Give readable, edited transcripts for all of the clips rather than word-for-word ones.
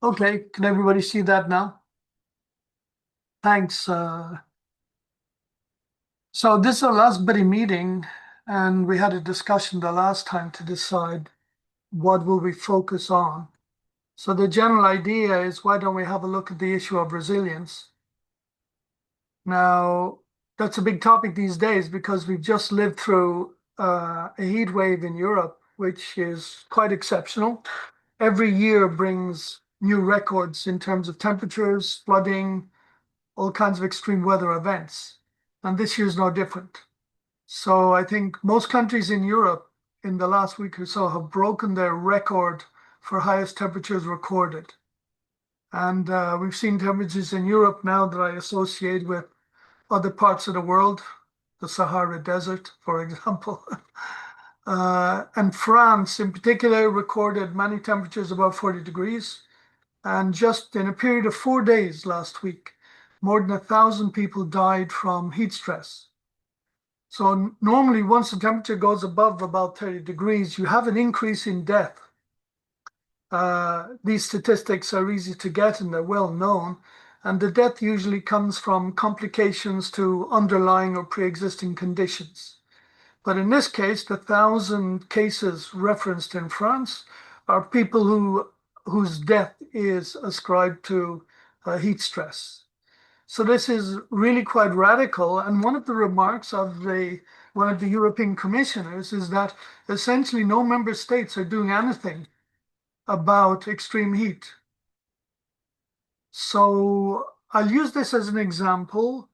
Okay, can everybody see that now? Thanks. So this is our last buddy meeting, and we had a discussion the last time to decide what will we focus on. So the general idea is why don't we have a look at the issue of resilience? Now, that's a big topic these days because we've just lived through a heat wave in Europe, which is quite exceptional. Every year brings new records in terms of temperatures, flooding, all kinds of extreme weather events. And this year's no different. So I think most countries in Europe in the last week or so have broken their record for highest temperatures recorded. And we've seen temperatures in Europe now that I associate with other parts of the world, the Sahara Desert, for example. And France, in particular, recorded many temperatures above 40 degrees. And just in a period of 4 days last week, more than 1,000 people died from heat stress. So normally, once the temperature goes above about 30 degrees, you have an increase in death. These statistics are easy to get and they're well known. And the death usually comes from complications to underlying or pre-existing conditions. But in this case, the 1,000 cases referenced in France are people whose death is ascribed to heat stress. So this is really quite radical. And one of the remarks of one of the European commissioners is that essentially no member states are doing anything about extreme heat. So I'll use this as an example.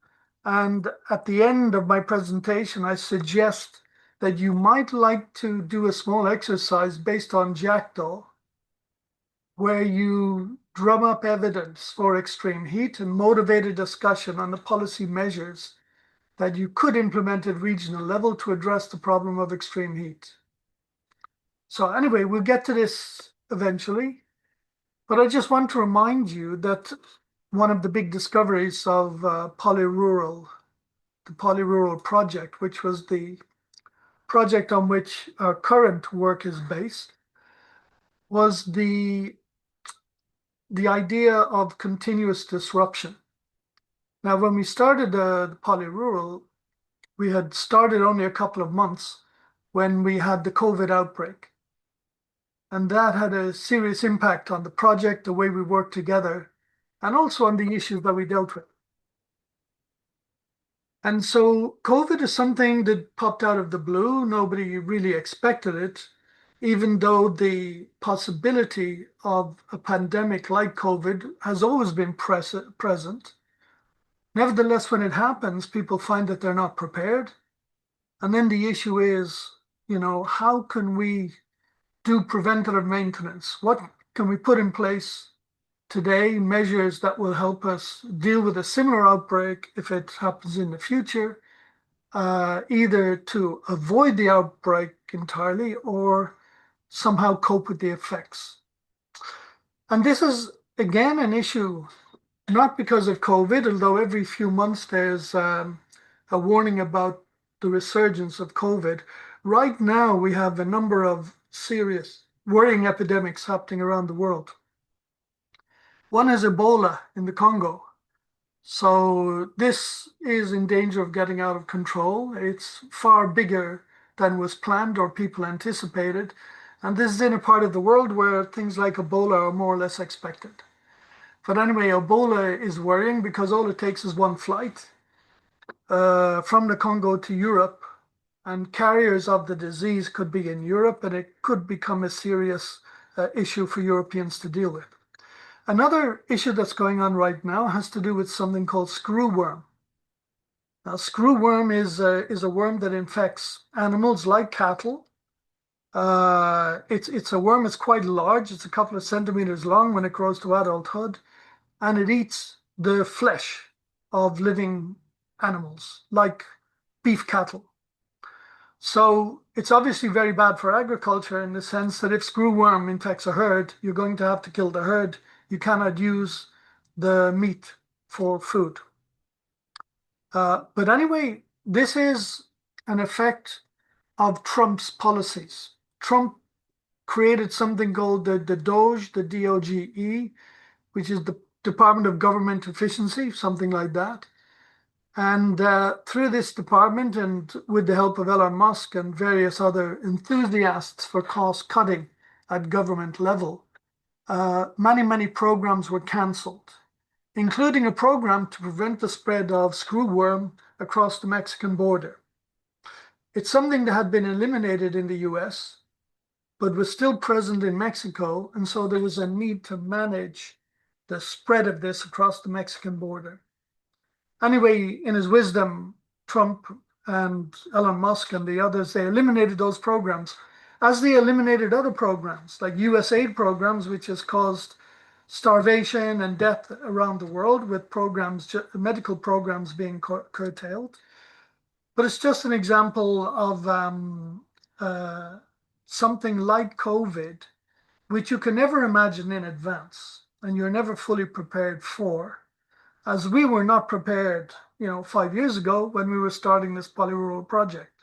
And at the end of my presentation, I suggest that you might like to do a small exercise based on Jackdaw, where you drum up evidence for extreme heat and motivate a discussion on the policy measures that you could implement at regional level to address the problem of extreme heat. So anyway, we'll get to this eventually, but I just want to remind you that one of the big discoveries of the Polyrural project, which was the project on which our current work is based, was the idea of continuous disruption. Now, when we started the Polyrural, we had started only a couple of months when we had the COVID outbreak. And that had a serious impact on the project, the way we worked together, and also on the issues that we dealt with. And so COVID is something that popped out of the blue. Nobody really expected it, even though the possibility of a pandemic like COVID has always been present. Nevertheless, when it happens, people find that they're not prepared. And then the issue is, how can we do preventative maintenance? What can we put in place today, measures that will help us deal with a similar outbreak if it happens in the future, either to avoid the outbreak entirely or somehow cope with the effects? And this is, again, an issue not because of COVID, although every few months there's a warning about the resurgence of COVID. Right now, we have a number of serious worrying epidemics happening around the world. One is Ebola in the Congo. So this is in danger of getting out of control. It's far bigger than was planned or people anticipated. And this is in a part of the world where things like Ebola are more or less expected. But anyway, Ebola is worrying because all it takes is one flight from the Congo to Europe, and carriers of the disease could be in Europe, and it could become a serious issue for Europeans to deal with. Another issue that's going on right now has to do with something called screwworm. Now, screwworm is a worm that infects animals like cattle. It's a worm that's quite large. It's a couple of centimeters long when it grows to adulthood, and it eats the flesh of living animals like beef cattle. So it's obviously very bad for agriculture in the sense that if screwworm infects a herd, you're going to have to kill the herd. You cannot use the meat for food. But anyway, this is an effect of Trump's policies. Trump created something called the DOGE, the DOGE, which is the Department of Government Efficiency, something like that. And through this department, and with the help of Elon Musk and various other enthusiasts for cost cutting at government level, many programs were cancelled, including a program to prevent the spread of screwworm across the Mexican border. It's something that had been eliminated in the US, but was still present in Mexico, and so there was a need to manage the spread of this across the Mexican border. Anyway, in his wisdom, Trump and Elon Musk and the others, they eliminated those programs, as they eliminated other programs like USAID programs, which has caused starvation and death around the world, with programs, medical programs being curtailed. But it's just an example of something like COVID, which you can never imagine in advance and you're never fully prepared for, as we were not prepared, 5 years ago when we were starting this polyrural project.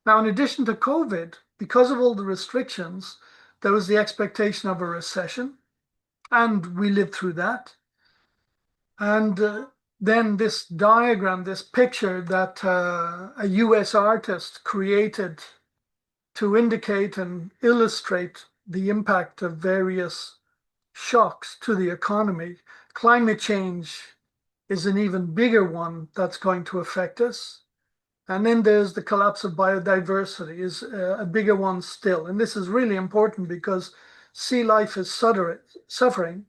Now, in addition to COVID, because of all the restrictions, there was the expectation of a recession, and we lived through that. And then this diagram, this picture that a US artist created to indicate and illustrate the impact of various shocks to the economy. Climate change is an even bigger one that's going to affect us. And then there's the collapse of biodiversity is a bigger one still. And this is really important because sea life is suffering.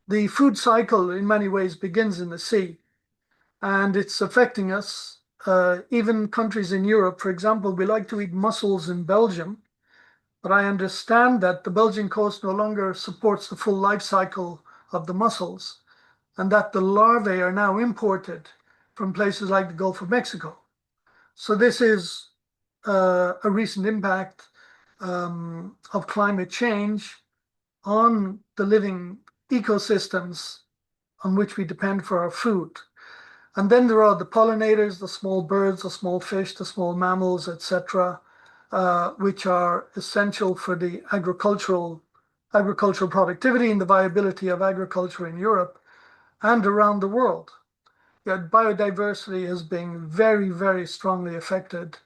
The food cycle in many ways begins in the sea, and it's affecting us. Even countries in Europe, for example, we like to eat mussels in Belgium, but I understand that the Belgian coast no longer supports the full life cycle of the mussels, and that the larvae are now imported from places like the Gulf of Mexico. So this is a recent impact of climate change on the living ecosystems on which we depend for our food. And then there are the pollinators, the small birds, the small fish, the small mammals, etc., which are essential for the agricultural productivity and the viability of agriculture in Europe and around the world. Yet biodiversity has been very strongly affected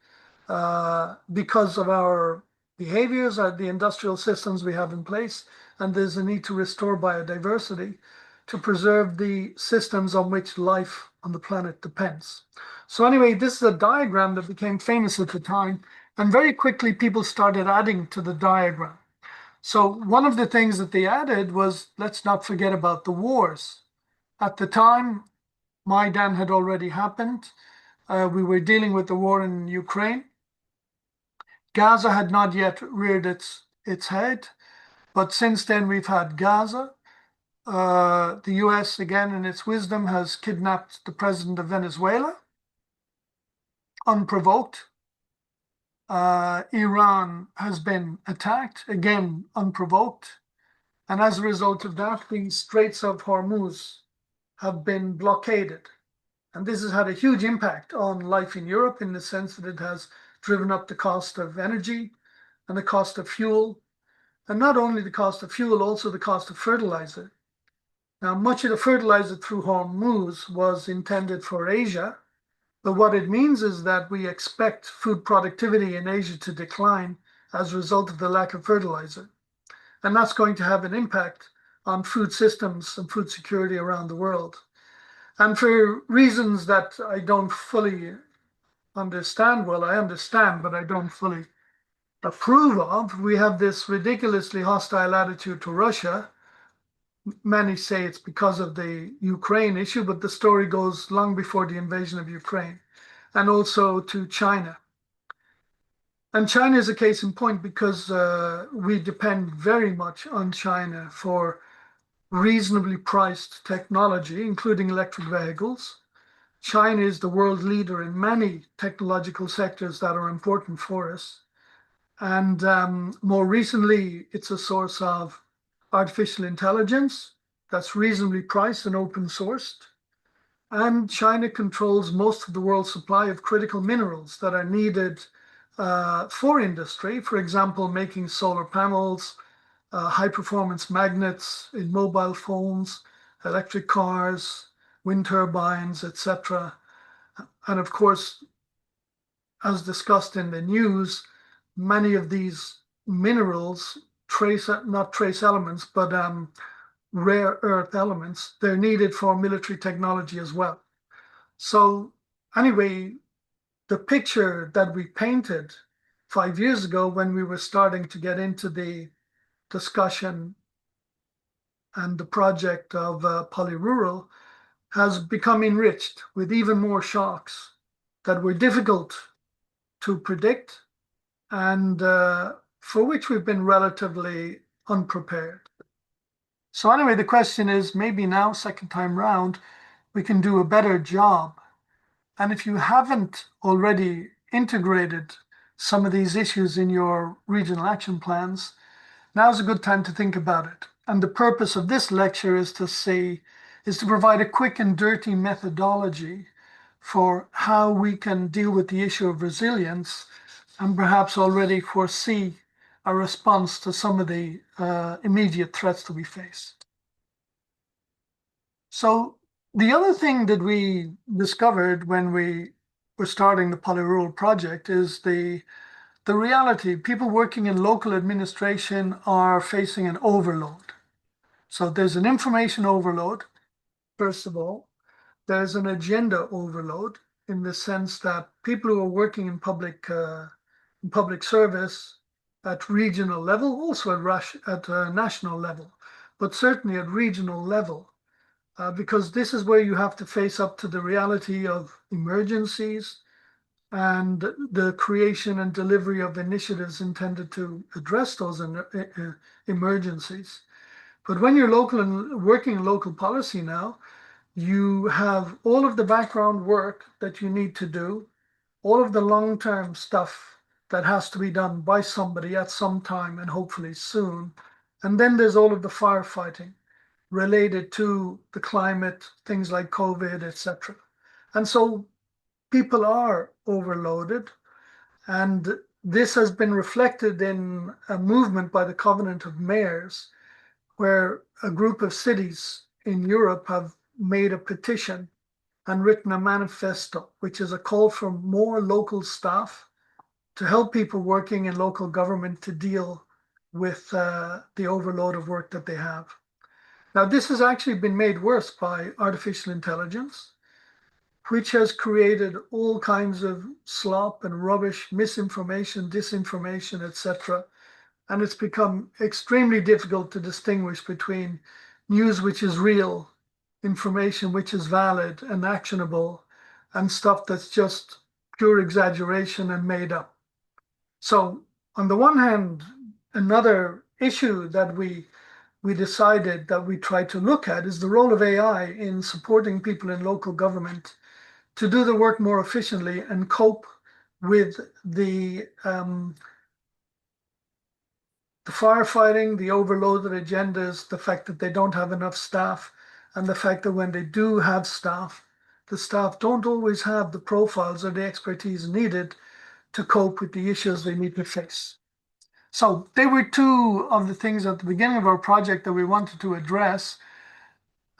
because of our behaviors, the industrial systems we have in place, and there's a need to restore biodiversity to preserve the systems on which life on the planet depends. So anyway, this is a diagram that became famous at the time, and very quickly people started adding to the diagram. So one of the things that they added was, let's not forget about the wars. At the time, Maidan had already happened. We were dealing with the war in Ukraine. Gaza had not yet reared its head, but since then we've had Gaza. The US, again, in its wisdom, has kidnapped the president of Venezuela, unprovoked. Iran has been attacked, again, unprovoked. And as a result of that, the Straits of Hormuz have been blockaded. And this has had a huge impact on life in Europe in the sense that it has driven up the cost of energy and the cost of fuel. And not only the cost of fuel, also the cost of fertilizer. Now, much of the fertilizer through Hormuz was intended for Asia, but what it means is that we expect food productivity in Asia to decline as a result of the lack of fertilizer. And that's going to have an impact on food systems and food security around the world. And for reasons that I don't fully understand, well, I understand, but I don't fully approve of, we have this ridiculously hostile attitude to Russia. Many say it's because of the Ukraine issue, but the story goes long before the invasion of Ukraine, and also to China. And China is a case in point because we depend very much on China for reasonably priced technology, including electric vehicles. China is the world leader in many technological sectors that are important for us. And more recently, it's a source of artificial intelligence that's reasonably priced and open sourced. And China controls most of the world's supply of critical minerals that are needed for industry, for example, making solar panels, high performance magnets in mobile phones, electric cars, wind turbines, etc. And of course, as discussed in the news, many of these minerals, not trace elements, but rare earth elements, they're needed for military technology as well. So anyway, the picture that we painted 5 years ago when we were starting to get into the discussion and the project of polyrural has become enriched with even more shocks that were difficult to predict and for which we've been relatively unprepared. So anyway, the question is maybe now, second time round, we can do a better job. And if you haven't already integrated some of these issues in your regional action plans, now's a good time to think about it. And the purpose of this lecture is to provide a quick and dirty methodology for how we can deal with the issue of resilience and perhaps already foresee a response to some of the immediate threats that we face. So the other thing that we discovered when we were starting the Polyrural project is the reality. People working in local administration are facing an overload. So there's an information overload, first of all. There's an agenda overload in the sense that people who are working in public service at regional level, also at national level, but certainly at regional level, because this is where you have to face up to the reality of emergencies and the creation and delivery of initiatives intended to address those emergencies. But when you're local and working in local policy now, you have all of the background work that you need to do, all of the long-term stuff that has to be done by somebody at some time and hopefully soon. And then there's all of the firefighting related to the climate, things like COVID, etc. And so people are overloaded. And this has been reflected in a movement by the Covenant of Mayors, where a group of cities in Europe have made a petition and written a manifesto, which is a call for more local staff to help people working in local government to deal with the overload of work that they have. Now, this has actually been made worse by artificial intelligence, which has created all kinds of slop and rubbish, misinformation, disinformation, etc. And it's become extremely difficult to distinguish between news which is real, information which is valid and actionable, and stuff that's just pure exaggeration and made up. So on the one hand, another issue that we decided that we try to look at is the role of AI in supporting people in local government to do the work more efficiently and cope with the firefighting, the overloaded agendas, the fact that they don't have enough staff, and the fact that when they do have staff, the staff don't always have the profiles or the expertise needed to cope with the issues they need to face. So they were two of the things at the beginning of our project that we wanted to address.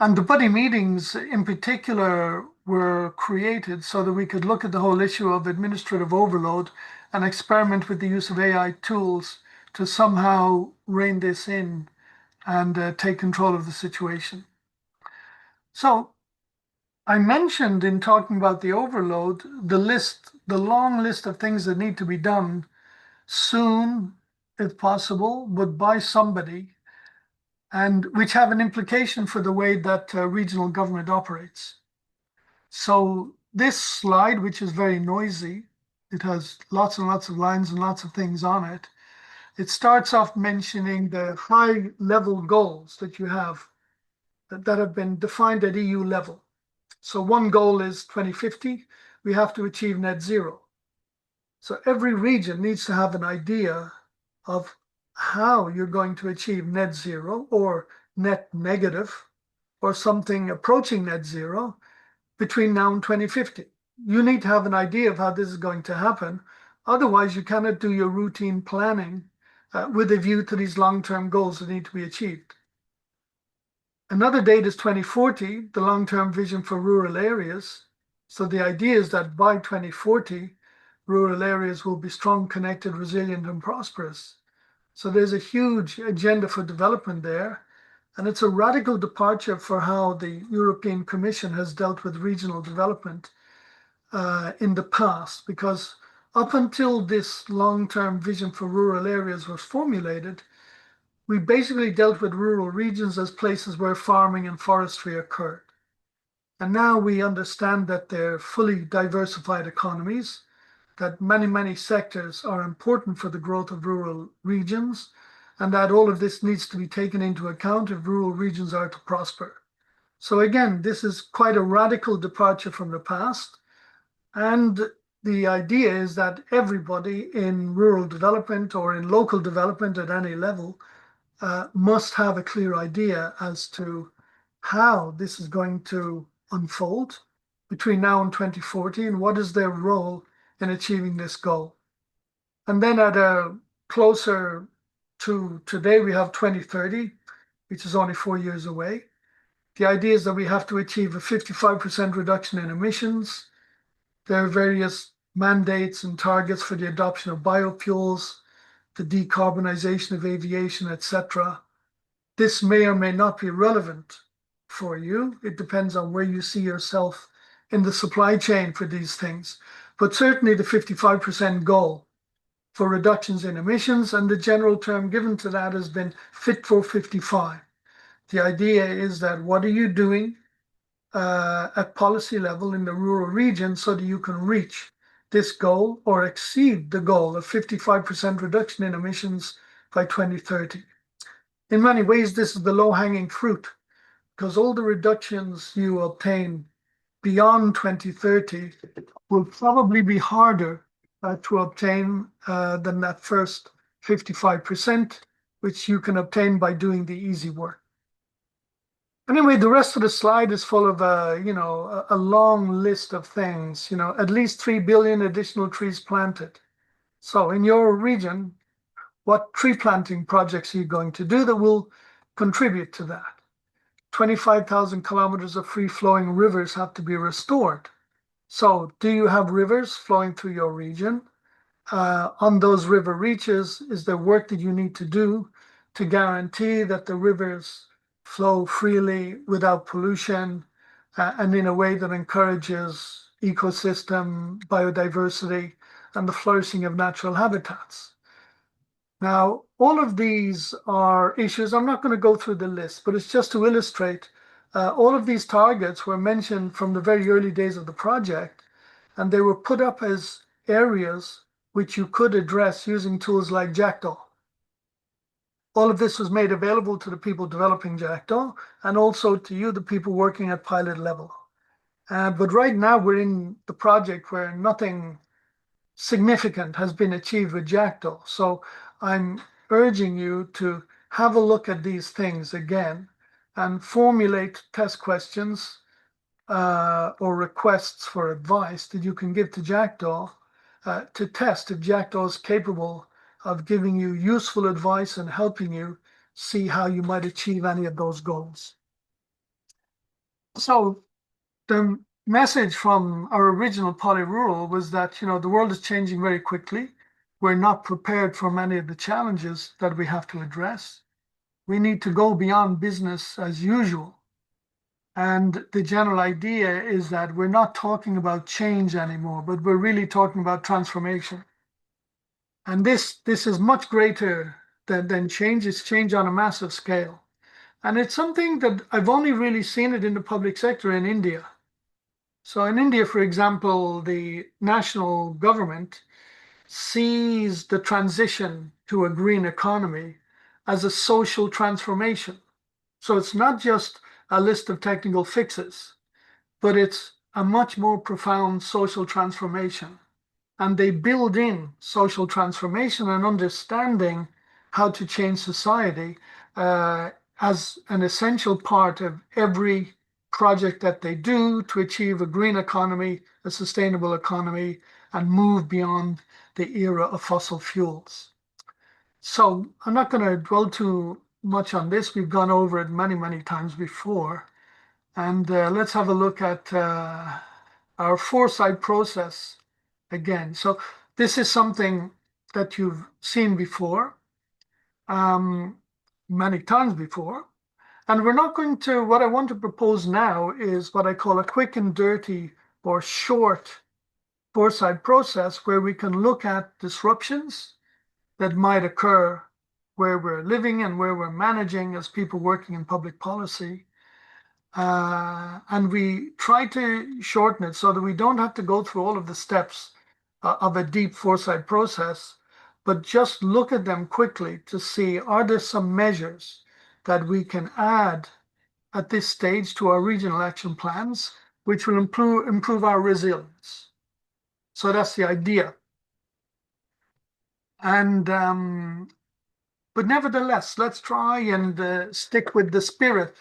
And the buddy meetings in particular were created so that we could look at the whole issue of administrative overload and experiment with the use of AI tools to somehow rein this in and take control of the situation. So I mentioned in talking about the overload, the long list of things that need to be done soon, if possible, but by somebody, and which have an implication for the way that regional government operates. So this slide, which is very noisy, it has lots and lots of lines and lots of things on it. It starts off mentioning the high level goals that you have that have been defined at EU level. So one goal is 2050, we have to achieve net zero. So every region needs to have an idea of how you're going to achieve net zero or net negative or something approaching net zero between now and 2050. You need to have an idea of how this is going to happen. Otherwise, you cannot do your routine planning with a view to these long-term goals that need to be achieved. Another date is 2040, the long-term vision for rural areas. So the idea is that by 2040, rural areas will be strong, connected, resilient, and prosperous. So there's a huge agenda for development there. And it's a radical departure for how the European Commission has dealt with regional development in the past, because up until this long-term vision for rural areas was formulated, we basically dealt with rural regions as places where farming and forestry occurred. And now we understand that they're fully diversified economies, that many, many sectors are important for the growth of rural regions, and that all of this needs to be taken into account if rural regions are to prosper. So again, this is quite a radical departure from the past. And the idea is that everybody in rural development or in local development at any level must have a clear idea as to how this is going to unfold between now and 2040 and what is their role in achieving this goal. And then at a closer to today, we have 2030, which is only 4 years away. The idea is that we have to achieve a 55% reduction in emissions. There are various mandates and targets for the adoption of biofuels, the decarbonization of aviation, etc. This may or may not be relevant for you. It depends on where you see yourself in the supply chain for these things. But certainly the 55% goal for reductions in emissions, and the general term given to that has been Fit for 55. The idea is that what are you doing at policy level in the rural region so that you can reach this goal or exceed the goal of 55% reduction in emissions by 2030. In many ways, this is the low-hanging fruit, because all the reductions you obtain beyond 2030 will probably be harder to obtain than that first 55%, which you can obtain by doing the easy work. Anyway, the rest of the slide is full of a long list of things. At least 3 billion additional trees planted. So in your region, what tree planting projects are you going to do that will contribute to that? 25,000 kilometers of free-flowing rivers have to be restored. So do you have rivers flowing through your region? On those river reaches, is there work that you need to do to guarantee that the rivers flow freely without pollution and in a way that encourages ecosystem, biodiversity, and the flourishing of natural habitats? Now, all of these are issues. I'm not going to go through the list, but it's just to illustrate all of these targets were mentioned from the very early days of the project, and they were put up as areas which you could address using tools like Jackdaw. All of this was made available to the people developing Jackdaw and also to you, the people working at pilot level. But right now we're in the project where nothing significant has been achieved with Jackdaw. So I'm urging you to have a look at these things again and formulate test questions or requests for advice that you can give to Jackdaw to test if Jackdaw is capable of giving you useful advice and helping you see how you might achieve any of those goals. So the message from our original Polyrural was that the world is changing very quickly. We're not prepared for many of the challenges that we have to address. We need to go beyond business as usual. And the general idea is that we're not talking about change anymore, but we're really talking about transformation. And this is much greater than change. It's change on a massive scale. And it's something that I've only really seen it in the public sector in India. So in India, for example, the national government sees the transition to a green economy as a social transformation. So it's not just a list of technical fixes, but it's a much more profound social transformation. And they build in social transformation and understanding how to change society as an essential part of every project that they do to achieve a green economy, a sustainable economy, and move beyond the era of fossil fuels. So I'm not going to dwell too much on this. We've gone over it many, many times before. And let's have a look at our foresight process again. So this is something that you've seen before, um, many times before. And we're not going to, what I want to propose now is what I call a quick and dirty or short foresight process where we can look at disruptions that might occur where we're living and where we're managing as people working in public policy. And we try to shorten it so that we don't have to go through all of the steps of a deep foresight process, but just look at them quickly to see, are there some measures that we can add at this stage to our regional action plans, which will improve our resilience. So that's the idea. And but nevertheless, let's try and stick with the spirit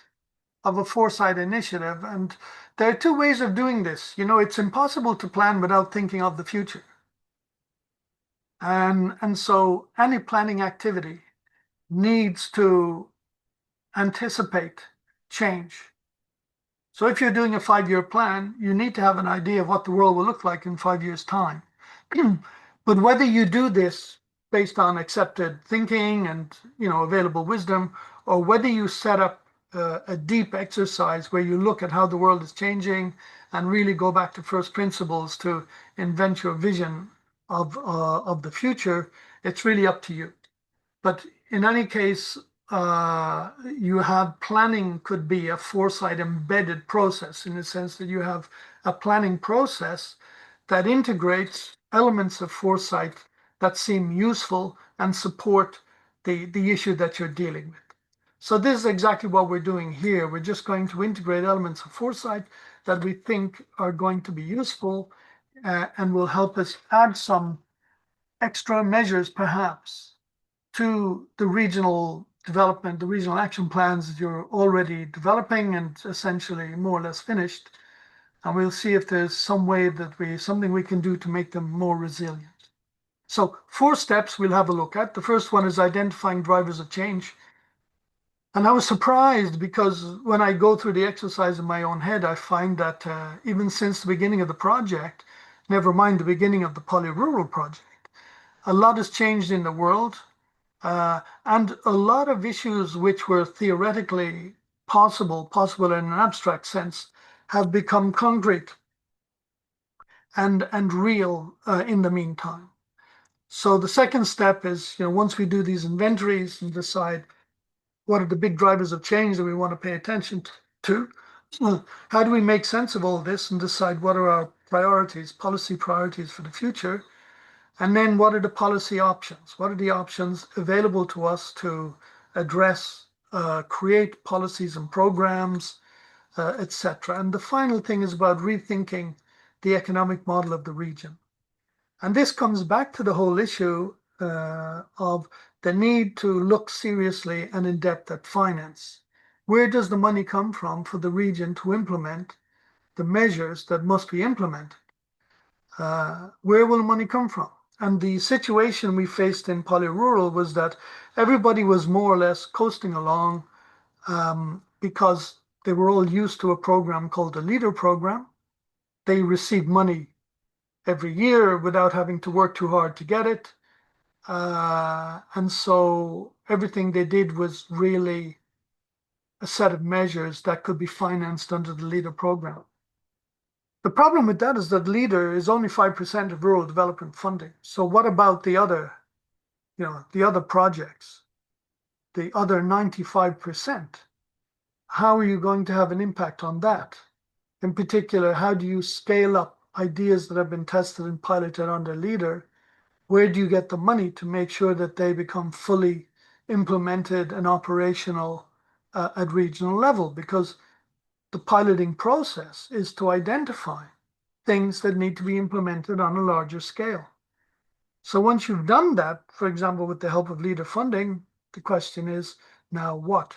of a foresight initiative. And there are two ways of doing this. You know, it's impossible to plan without thinking of the future. And so any planning activity needs to anticipate change. So if you're doing a 5-year plan, you need to have an idea of what the world will look like in 5 years' time. But whether you do this based on accepted thinking and available wisdom, or whether you set up a deep exercise where you look at how the world is changing and really go back to first principles to invent your vision of the future, it's really up to you. But in any case, you have planning could be a foresight embedded process in the sense that you have a planning process that integrates elements of foresight that seem useful and support the issue that you're dealing with. So this is exactly what we're doing here. We're just going to integrate elements of foresight that we think are going to be useful and will help us add some extra measures perhaps to the regional development, the regional action plans that you're already developing and essentially more or less finished. And we'll see if there's some way that something we can do to make them more resilient. So 4 steps we'll have a look at. The first one is identifying drivers of change. And I was surprised because when I go through the exercise in my own head, I find that even since the beginning of the project, never mind the beginning of the polyrural project, a lot has changed in the world. And a lot of issues which were theoretically possible in an abstract sense, have become concrete and real in the meantime. So the second step is, once we do these inventories and decide what are the big drivers of change that we want to pay attention to, how do we make sense of all this and decide what are our priorities, policy priorities for the future? And then what are the policy options? What are the options available to us to address, create policies and programs, etc. And the final thing is about rethinking the economic model of the region. And this comes back to the whole issue of the need to look seriously and in depth at finance. Where does the money come from for the region to implement the measures that must be implemented? Where will money come from? And the situation we faced in polyrural was that everybody was more or less coasting along because they were all used to a program called the Leader Program. They received money every year without having to work too hard to get it. And so everything they did was really a set of measures that could be financed under the Leader Program. The problem with that is that Leader is only 5% of rural development funding. So what about the other projects, the other 95%? How are you going to have an impact on that? In particular, how do you scale up ideas that have been tested and piloted under Leader? Where do you get the money to make sure that they become fully implemented and operational at regional level? Because the piloting process is to identify things that need to be implemented on a larger scale. So once you've done that, for example, with the help of Leader funding, the question is, now what?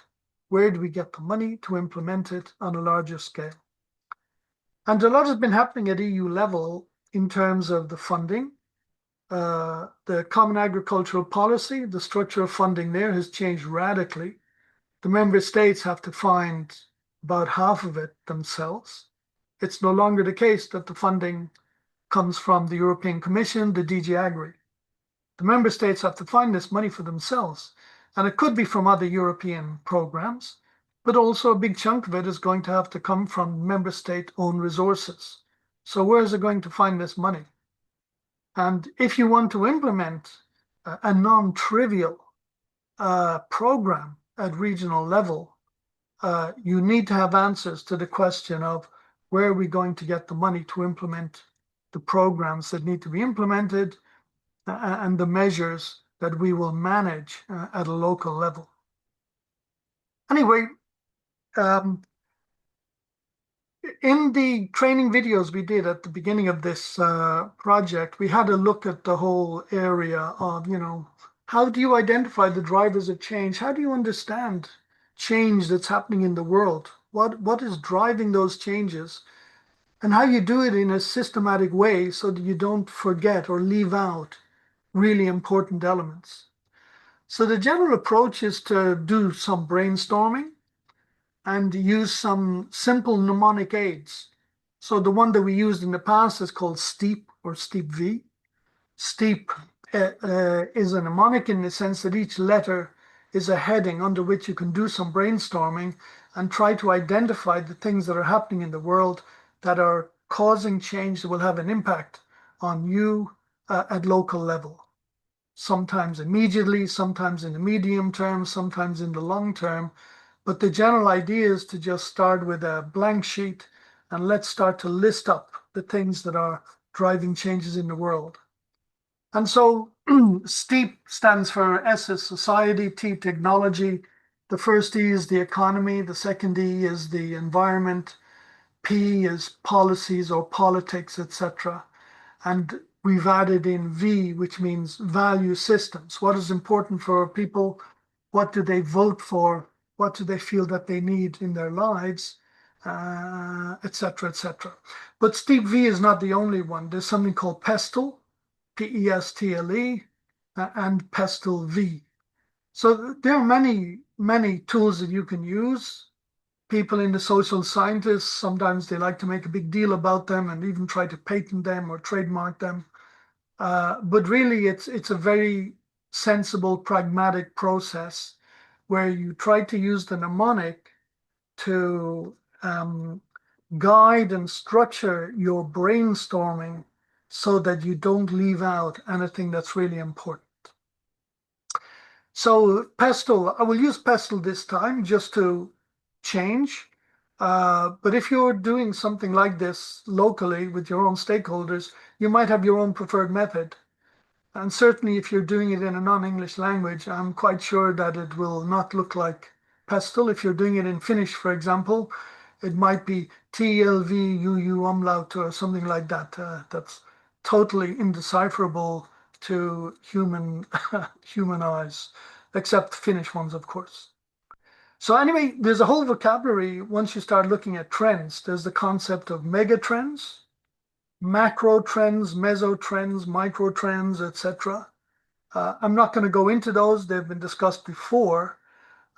Where do we get the money to implement it on a larger scale? And a lot has been happening at EU level in terms of the funding. The Common Agricultural Policy, the structure of funding there has changed radically. The member states have to find about half of it themselves. It's no longer the case that the funding comes from the European Commission, the DG Agri. The member states have to find this money for themselves. And it could be from other European programs, but also a big chunk of it is going to have to come from member state owned resources. So where is it going to find this money? And if you want to implement a non-trivial program at regional level, you need to have answers to the question of where are we going to get the money to implement the programs that need to be implemented and the measures that we will manage at a local level. Anyway, in the training videos we did at the beginning of this project, we had a look at the whole area of, how do you identify the drivers of change? How do you understand change that's happening in the world? What is driving those changes? And how you do it in a systematic way so that you don't forget or leave out really important elements. So the general approach is to do some brainstorming and use some simple mnemonic aids. So the one that we used in the past is called STEEP or STEEP V. STEEP is a mnemonic in the sense that each letter is a heading under which you can do some brainstorming and try to identify the things that are happening in the world that are causing change that will have an impact on you at local level. Sometimes immediately, sometimes in the medium term, sometimes in the long term. But the general idea is to just start with a blank sheet and let's start to list up the things that are driving changes in the world. And so STEEP stands for S is society, T technology. The first E is the economy. The second E is the environment. P is policies or politics, etc. And we've added in V, which means value systems. What is important for people? What do they vote for? What do they feel that they need in their lives? Etc., etc. But STEEP V is not the only one. There's something called PESTLE, PESTLE, and PESTLE V. So there are many, many tools that you can use. People in the social scientists, sometimes they like to make a big deal about them and even try to patent them or trademark them. But really, it's a very sensible, pragmatic process where you try to use the mnemonic to guide and structure your brainstorming so that you don't leave out anything that's really important. So PESTLE, I will use PESTLE this time just to change. But if you're doing something like this locally with your own stakeholders, you might have your own preferred method. And certainly if you're doing it in a non-English language, I'm quite sure that it will not look like PESTLE. If you're doing it in Finnish, for example, it might be TLVUU umlaut or something like that. That's totally indecipherable to human eyes, except Finnish ones, of course. So anyway, there's a whole vocabulary once you start looking at trends. There's the concept of mega trends, macro trends, meso trends, micro trends, etc. I'm not going to go into those. They've been discussed before.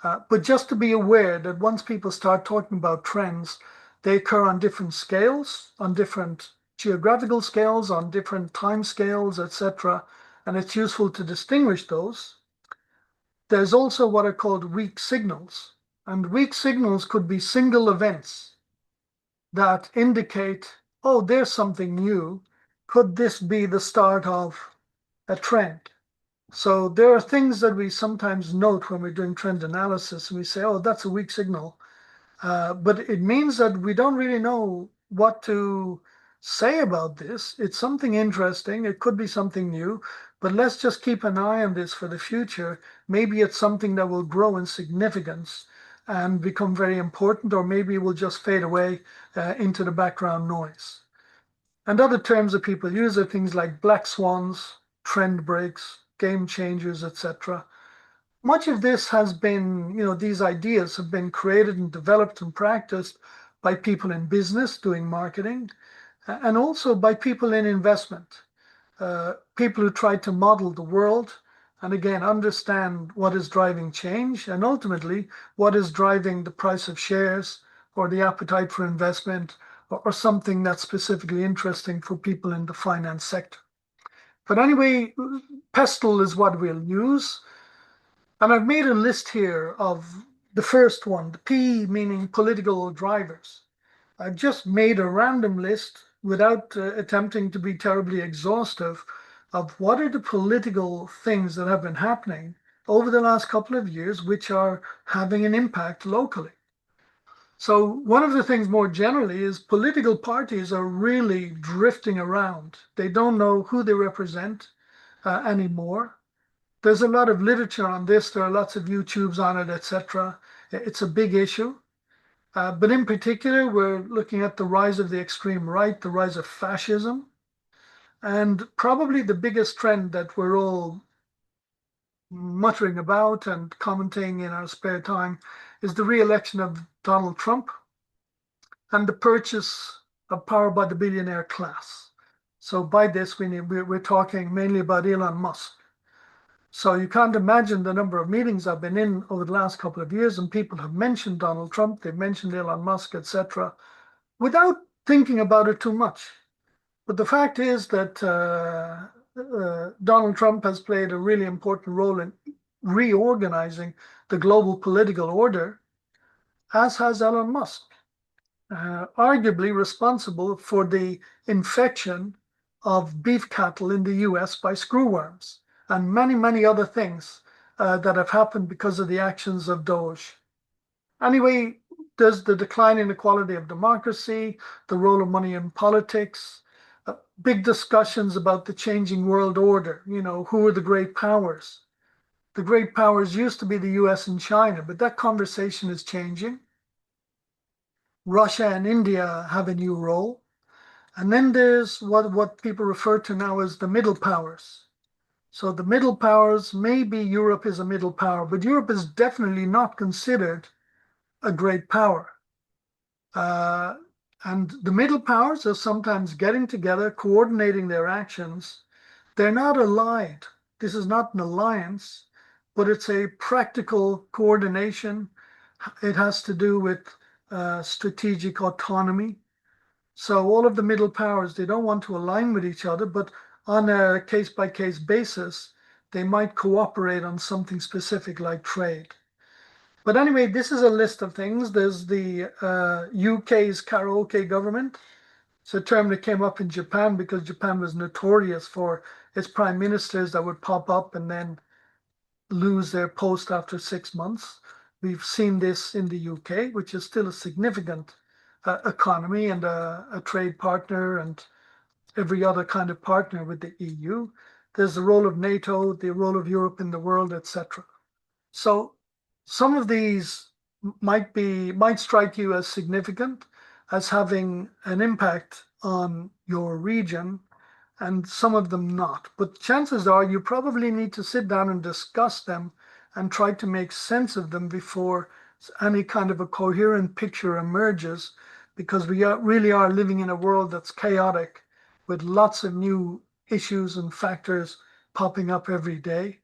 But just to be aware that once people start talking about trends, they occur on different scales, on different geographical scales, on different time scales, etc. And it's useful to distinguish those. There's also what are called weak signals. And weak signals could be single events that indicate, oh, there's something new. Could this be the start of a trend? So there are things that we sometimes note when we're doing trend analysis, and we say, oh, that's a weak signal. But it means that we don't really know what to say about this. It's something interesting. It could be something new, but let's just keep an eye on this for the future. Maybe it's something that will grow in significance and become very important, or maybe it will just fade away into the background noise. And other terms that people use are things like black swans, trend breaks, game changers, etc. Much of this has been, these ideas have been created and developed and practiced by people in business doing marketing and also by people in investment. people who try to model the world and again understand what is driving change and ultimately what is driving the price of shares or the appetite for investment or something that's specifically interesting for people in the finance sector. But anyway, pestle is what we'll use. And I've made a list here of the first one, the P meaning political drivers. I've just made a random list without attempting to be terribly exhaustive of what are the political things that have been happening over the last couple of years which are having an impact locally. So one of the things more generally is political parties are really drifting around. They don't know who they represent anymore. There's a lot of literature on this. There are lots of YouTubes on it, etc. It's a big issue. But in particular, we're looking at the rise of the extreme right, the rise of fascism, and probably the biggest trend that we're all muttering about and commenting in our spare time is the re-election of Donald Trump and the purchase of power by the billionaire class. So by this, we're talking mainly about Elon Musk. So you can't imagine the number of meetings I've been in over the last couple of years, and people have mentioned Donald Trump, they've mentioned Elon Musk, etc., without thinking about it too much. But the fact is that Donald Trump has played a really important role in reorganizing the global political order, as has Elon Musk, arguably responsible for the infection of beef cattle in the US by screwworms and many, many other things that have happened because of the actions of Doge. Anyway, there's the decline in the quality of democracy, the role of money in politics, big discussions about the changing world order. You know, who are the great powers? The great powers used to be the US and China, but that conversation is changing. Russia and India have a new role. And then there's what people refer to now as the middle powers. So the middle powers, maybe Europe is a middle power, but Europe is definitely not considered a great power. And the middle powers are sometimes getting together, coordinating their actions. They're not allied. This is not an alliance, but it's a practical coordination. It has to do with strategic autonomy. So all of the middle powers, they don't want to align with each other, but on a case-by-case basis, they might cooperate on something specific like trade. But anyway, this is a list of things. There's the UK's karaoke government. It's a term that came up in Japan because Japan was notorious for its prime ministers that would pop up and then lose their post after 6 months. We've seen this in the UK, which is still a significant economy and a trade partner and every other kind of partner with the EU. There's the role of NATO, the role of Europe in the world, etc. So some of these might strike you as significant, as having an impact on your region, and some of them not. But chances are you probably need to sit down and discuss them and try to make sense of them before any kind of a coherent picture emerges, because we really are living in a world that's chaotic with lots of new issues and factors popping up every day.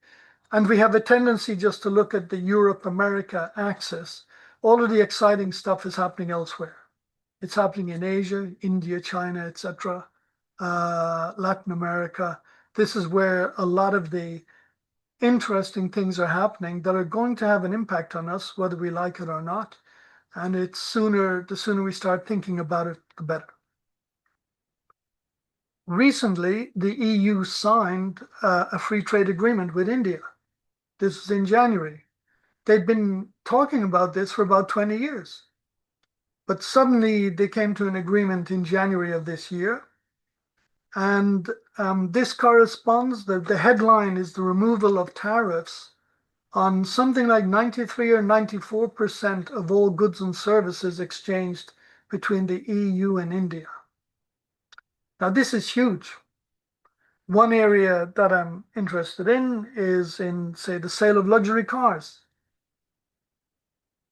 And we have a tendency just to look at the Europe-America axis. All of the exciting stuff is happening elsewhere. It's happening in Asia, India, China, etc., Latin America. This is where a lot of the interesting things are happening that are going to have an impact on us, whether we like it or not. And the sooner we start thinking about it, the better. Recently, the EU signed a free trade agreement with India. This was in January. They'd been talking about this for about 20 years. But suddenly they came to an agreement in January of this year. And this corresponds, the headline is the removal of tariffs on something like 93 or 94% of all goods and services exchanged between the EU and India. Now, this is huge. One area that I'm interested in is in, say, the sale of luxury cars.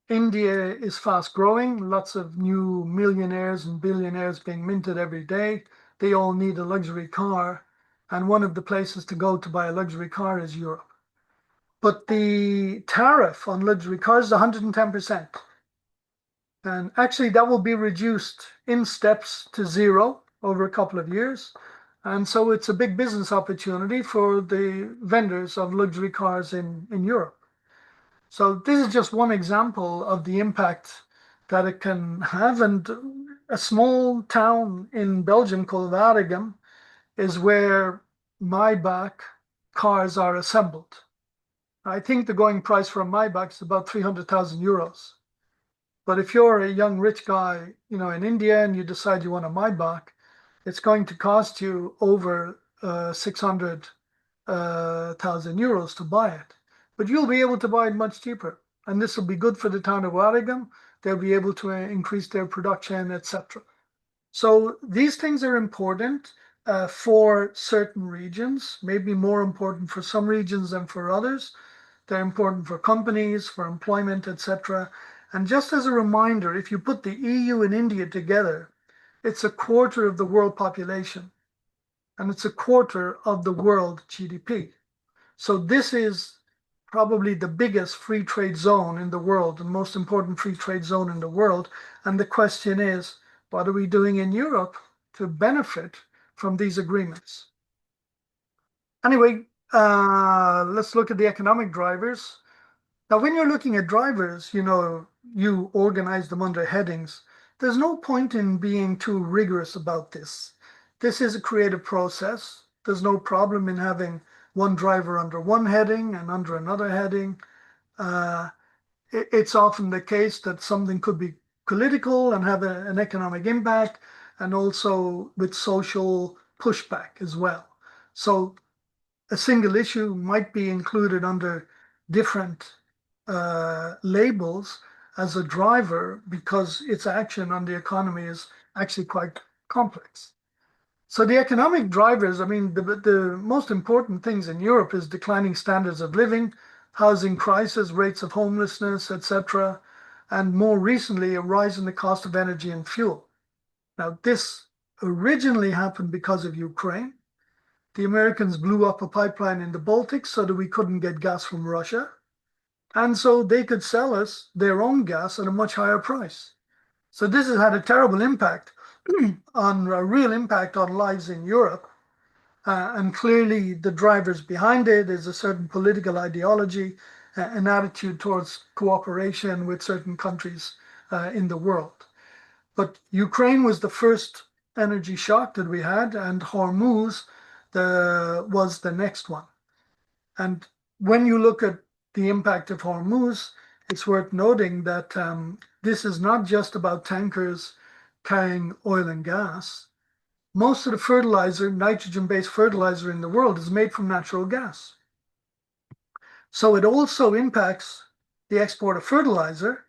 India is fast growing, lots of new millionaires and billionaires being minted every day. They all need a luxury car. And one of the places to go to buy a luxury car is Europe. But the tariff on luxury cars is 110%. And actually, that will be reduced in steps to zero over a couple of years. And so it's a big business opportunity for the vendors of luxury cars in Europe. So this is just one example of the impact that it can have. And a small town in Belgium called Waregem is where Maybach cars are assembled. I think the going price for a Maybach is about 300,000 euros. But if you're a young rich guy, in India and you decide you want a Maybach, it's going to cost you over 600,000 euros to buy it. But you'll be able to buy it much cheaper. And this will be good for the town of Waregem. They'll be able to increase their production, etc. So these things are important for certain regions, maybe more important for some regions than for others. They're important for companies, for employment, etc. And just as a reminder, if you put the EU and India together, it's a quarter of the world population and it's a quarter of the world GDP. So this is probably the biggest free trade zone in the world, the most important free trade zone in the world. And the question is, what are we doing in Europe to benefit from these agreements? Anyway, let's look at the economic drivers. Now, when you're looking at drivers, you organize them under headings. There's no point in being too rigorous about this. This is a creative process. There's no problem in having one driver under one heading and under another heading. Uh, it's often the case that something could be political and have an economic impact, and also with social pushback as well. So a single issue might be included under different labels as a driver because its action on the economy is actually quite complex. So the economic drivers, I mean, the most important things in Europe is declining standards of living, housing crisis, rates of homelessness, etc., and more recently, a rise in the cost of energy and fuel. Now, this originally happened because of Ukraine. The Americans blew up a pipeline in the Baltic so that we couldn't get gas from Russia. And so they could sell us their own gas at a much higher price. So this has had a terrible impact on a real impact on lives in Europe. And clearly the drivers behind it is a certain political ideology, an attitude towards cooperation with certain countries in the world. But Ukraine was the first energy shock that we had, and Hormuz was the next one. And when you look at the impact of Hormuz, it's worth noting that this is not just about tankers carrying oil and gas. Most of the fertilizer, nitrogen-based fertilizer in the world is made from natural gas. So it also impacts the export of fertilizer.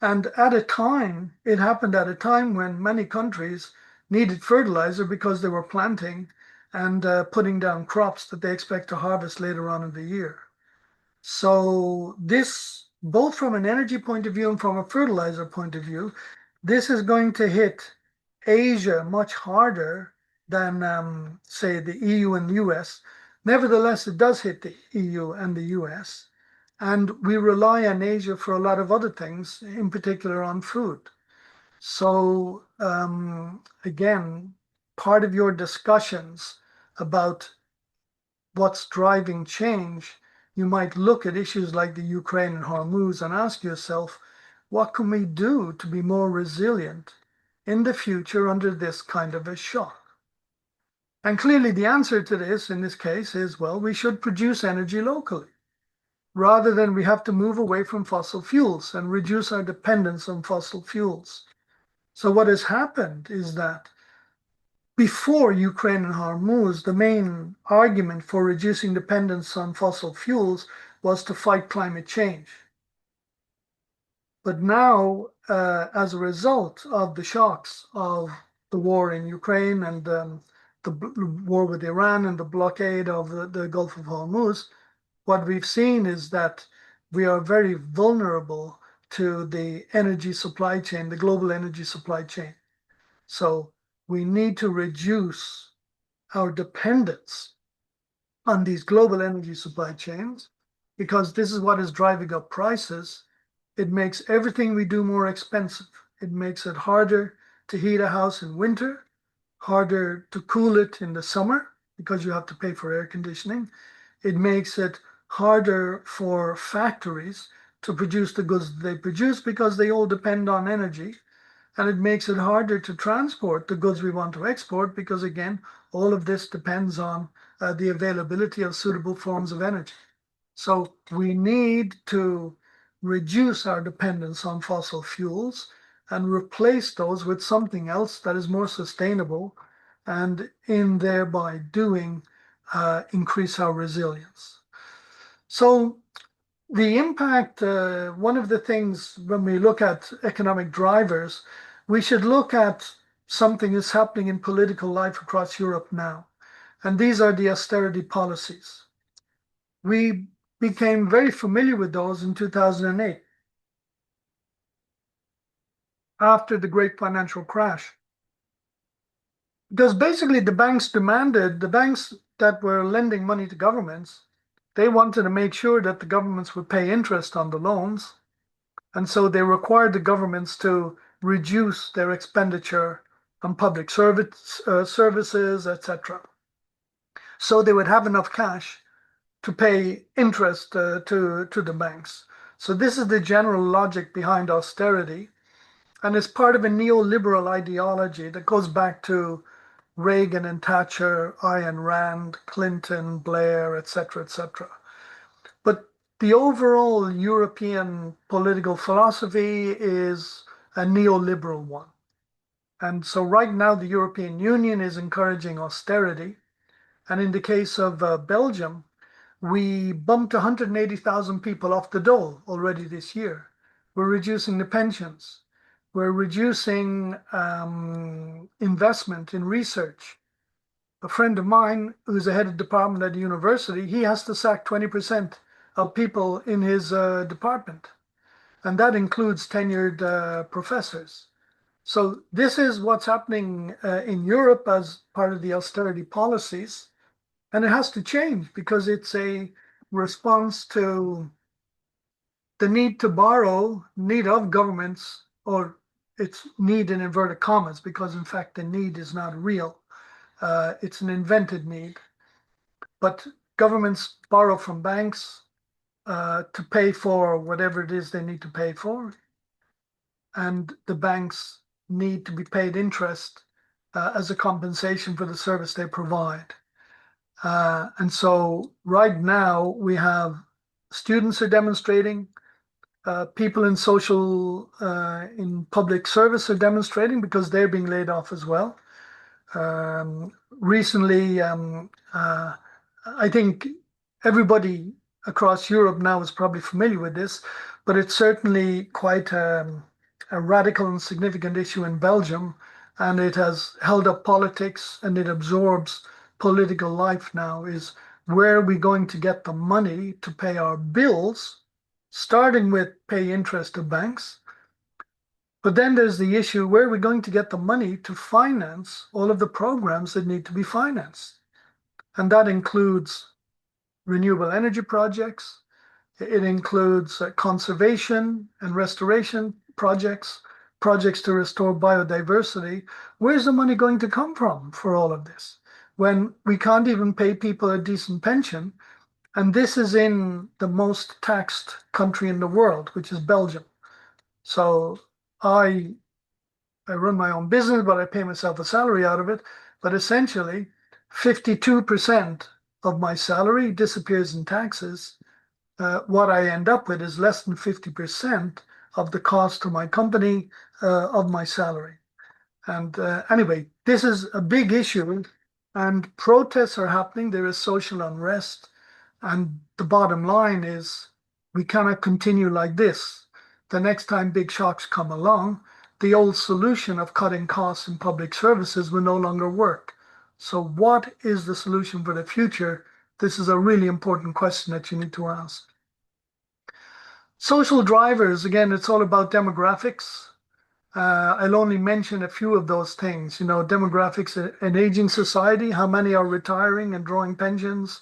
And it happened at a time when many countries needed fertilizer because they were planting and putting down crops that they expect to harvest later on in the year. So this, both from an energy point of view and from a fertilizer point of view, this is going to hit Asia much harder than, say, the EU and the US. Nevertheless, it does hit the EU and the US. And we rely on Asia for a lot of other things, in particular on food. So again, part of your discussions about what's driving change, you might look at issues like the Ukraine and Hormuz and ask yourself, what can we do to be more resilient in the future under this kind of a shock? And clearly the answer to this in this case is, well, we should produce energy locally rather than we have to move away from fossil fuels and reduce our dependence on fossil fuels. So what has happened is that before Ukraine and Hormuz, the main argument for reducing dependence on fossil fuels was to fight climate change. But now, as a result of the shocks of the war in Ukraine and the war with Iran and the blockade of the Gulf of Hormuz, what we've seen is that we are very vulnerable to the energy supply chain, the global energy supply chain. So we need to reduce our dependence on these global energy supply chains, because this is what is driving up prices. It makes everything we do more expensive. It makes it harder to heat a house in winter, harder to cool it in the summer because you have to pay for air conditioning. It makes it harder for factories to produce the goods they produce because they all depend on energy. And it makes it harder to transport the goods we want to export because, again, all of this depends on the availability of suitable forms of energy. So we need to reduce our dependence on fossil fuels and replace those with something else that is more sustainable, and in thereby doing increase our resilience. So the impact, one of the things when we look at economic drivers, we should look at something that's happening in political life across Europe now. And these are the austerity policies. We became very familiar with those in 2008 after the great financial crash. Because basically the banks that were lending money to governments, they wanted to make sure that the governments would pay interest on the loans. And so they required the governments to reduce their expenditure on public services, etc. So they would have enough cash to pay interest to the banks. So this is the general logic behind austerity. And it's part of a neoliberal ideology that goes back to Reagan and Thatcher, Ayn Rand, Clinton, Blair, etc., etc. But the overall European political philosophy is a neoliberal one. And so right now, the European Union is encouraging austerity. And in the case of Belgium, we bumped 180,000 people off the dole already this year. We're reducing the pensions. We're reducing investment in research. A friend of mine who's a head of department at a university, he has to sack 20% of people in his department. And that includes tenured professors. So this is what's happening in Europe as part of the austerity policies. And it has to change because it's a response to the need to borrow, need of governments, or it's need in inverted commas, because in fact the need is not real. It's an invented need. But governments borrow from banks to pay for whatever it is they need to pay for. And the banks need to be paid interest as a compensation for the service they provide. And so right now we have students are demonstrating, people in in public service are demonstrating because they're being laid off as well. Recently, I think everybody across Europe now is probably familiar with this, but it's certainly quite a radical and significant issue in Belgium, and it has held up politics and it absorbs political life now. Is where are we going to get the money to pay our bills, starting with pay interest to banks? But then there's the issue, where are we going to get the money to finance all of the programs that need to be financed? And that includes renewable energy projects. It includes conservation and restoration projects, projects to restore biodiversity. Where's the money going to come from for all of this when we can't even pay people a decent pension? And this is in the most taxed country in the world, which is Belgium. So I run my own business, but I pay myself a salary out of it. But essentially, 52% of my salary disappears in taxes. What I end up with is less than 50% of the cost to my company of my salary. And anyway, this is a big issue, and protests are happening. There is social unrest. And the bottom line is we cannot continue like this. The next time big shocks come along, the old solution of cutting costs in public services will no longer work. So what is the solution for the future? This is a really important question that you need to ask. Social drivers, again, it's all about demographics. I'll only mention a few of those things. Demographics, an aging society, how many are retiring and drawing pensions,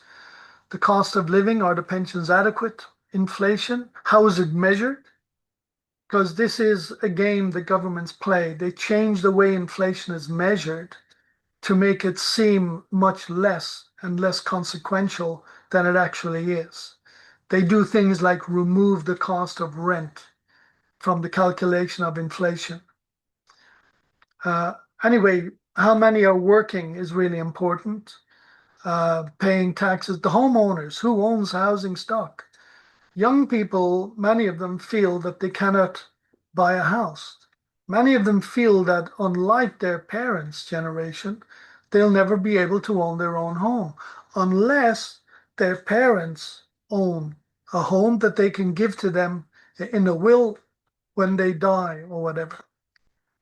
the cost of living, are the pensions adequate, inflation, how is it measured? Because this is a game that governments play. They change the way inflation is measured to make it seem much less and less consequential than it actually is. They do things like remove the cost of rent from the calculation of inflation. Uh, anyway, how many are working is really important. Paying taxes, the homeowners, who owns housing stock? Young people, many of them feel that they cannot buy a house. Many of them feel that, unlike their parents' generation, they'll never be able to own their own home unless their parents own a home that they can give to them in a will when they die or whatever.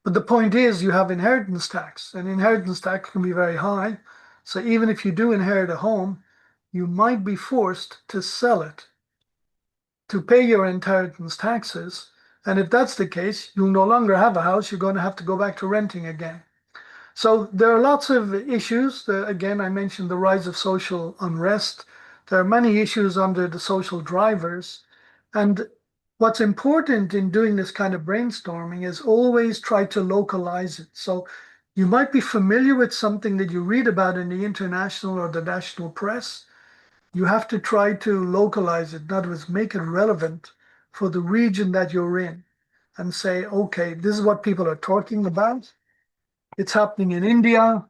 But the point is, you have inheritance tax, and inheritance tax can be very high. So even if you do inherit a home, you might be forced to sell it to pay your inheritance taxes. And if that's the case, you'll no longer have a house. You're going to have to go back to renting again. So there are lots of issues. Again, I mentioned the rise of social unrest. There are many issues under the social drivers. And what's important in doing this kind of brainstorming is always try to localize it. So you might be familiar with something that you read about in the international or the national press. You have to try to localize it, in other words, make it relevant for the region that you're in and say, okay, this is what people are talking about. It's happening in India,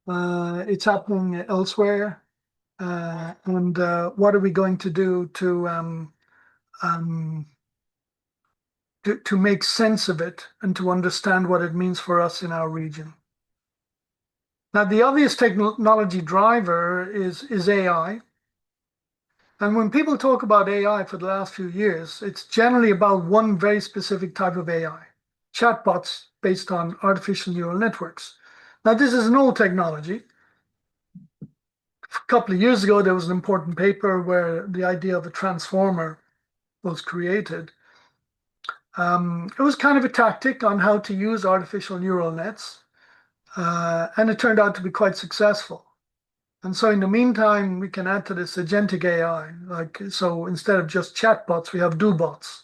it's happening elsewhere. And what are we going to do um, to make sense of it and to understand what it means for us in our region? Now, the obvious technology driver is AI. And when people talk about AI for the last few years, it's generally about one very specific type of AI, chatbots based on artificial neural networks. Now, this is an old technology. A couple of years ago, there was an important paper where the idea of a transformer was created. It was kind of a tactic on how to use artificial neural nets, and it turned out to be quite successful. And so in the meantime, we can add to this agentic AI. So instead of just chatbots, we have dobots.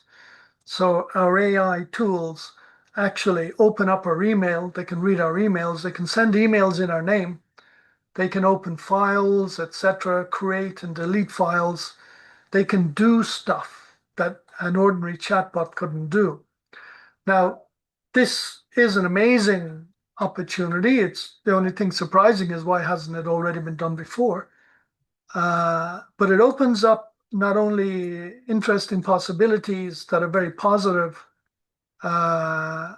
So our AI tools actually open up our email. They can read our emails. They can send emails in our name. They can open files, etc., create and delete files. They can do stuff that an ordinary chatbot couldn't do. Now, this is an amazing opportunity. It's the only thing surprising is why hasn't it already been done before? But it opens up not only interesting possibilities that are very positive, uh,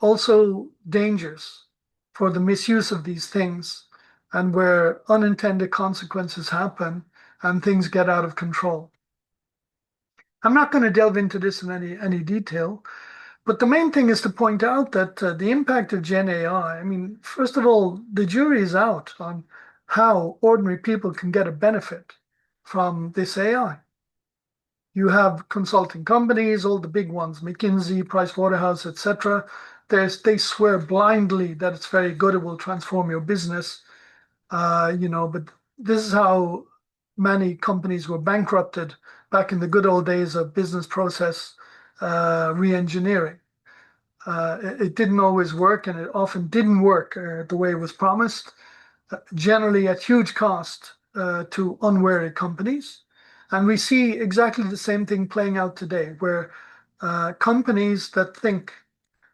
also dangers for the misuse of these things and where unintended consequences happen and things get out of control. I'm not going to delve into this in any detail, but the main thing is to point out that the impact of Gen AI, I mean, first of all, the jury is out on how ordinary people can get a benefit from this AI. You have consulting companies, all the big ones, McKinsey, Pricewaterhouse, etc. They swear blindly that it's very good, it will transform your business. But this is how many companies were bankrupted back in the good old days of business process re-engineering. It didn't always work, and it often didn't work the way it was promised, generally at huge cost to unwary companies. And we see exactly the same thing playing out today, where companies that think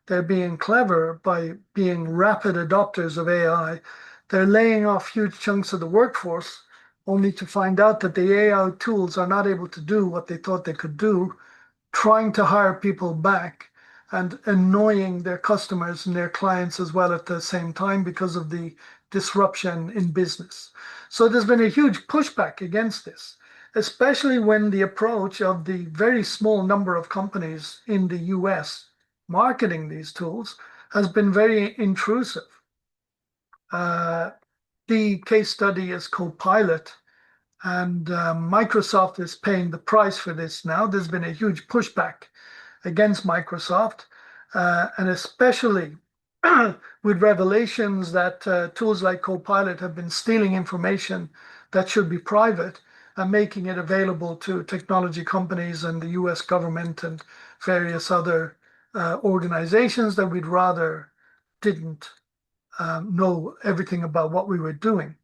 they're being clever by being rapid adopters of AI, they're laying off huge chunks of the workforce only to find out that the AI tools are not able to do what they thought they could do, trying to hire people back and annoying their customers and their clients as well at the same time because of the disruption in business. So there's been a huge pushback against this, especially when the approach of the very small number of companies in the US marketing these tools has been very intrusive. Uh, the case study is Copilot, and Microsoft is paying the price for this now. There's been a huge pushback against Microsoft. and especially with revelations that tools like Copilot have been stealing information that should be private and making it available to technology companies and the US government and various other organizations that we'd rather didn't know everything about what we were doing.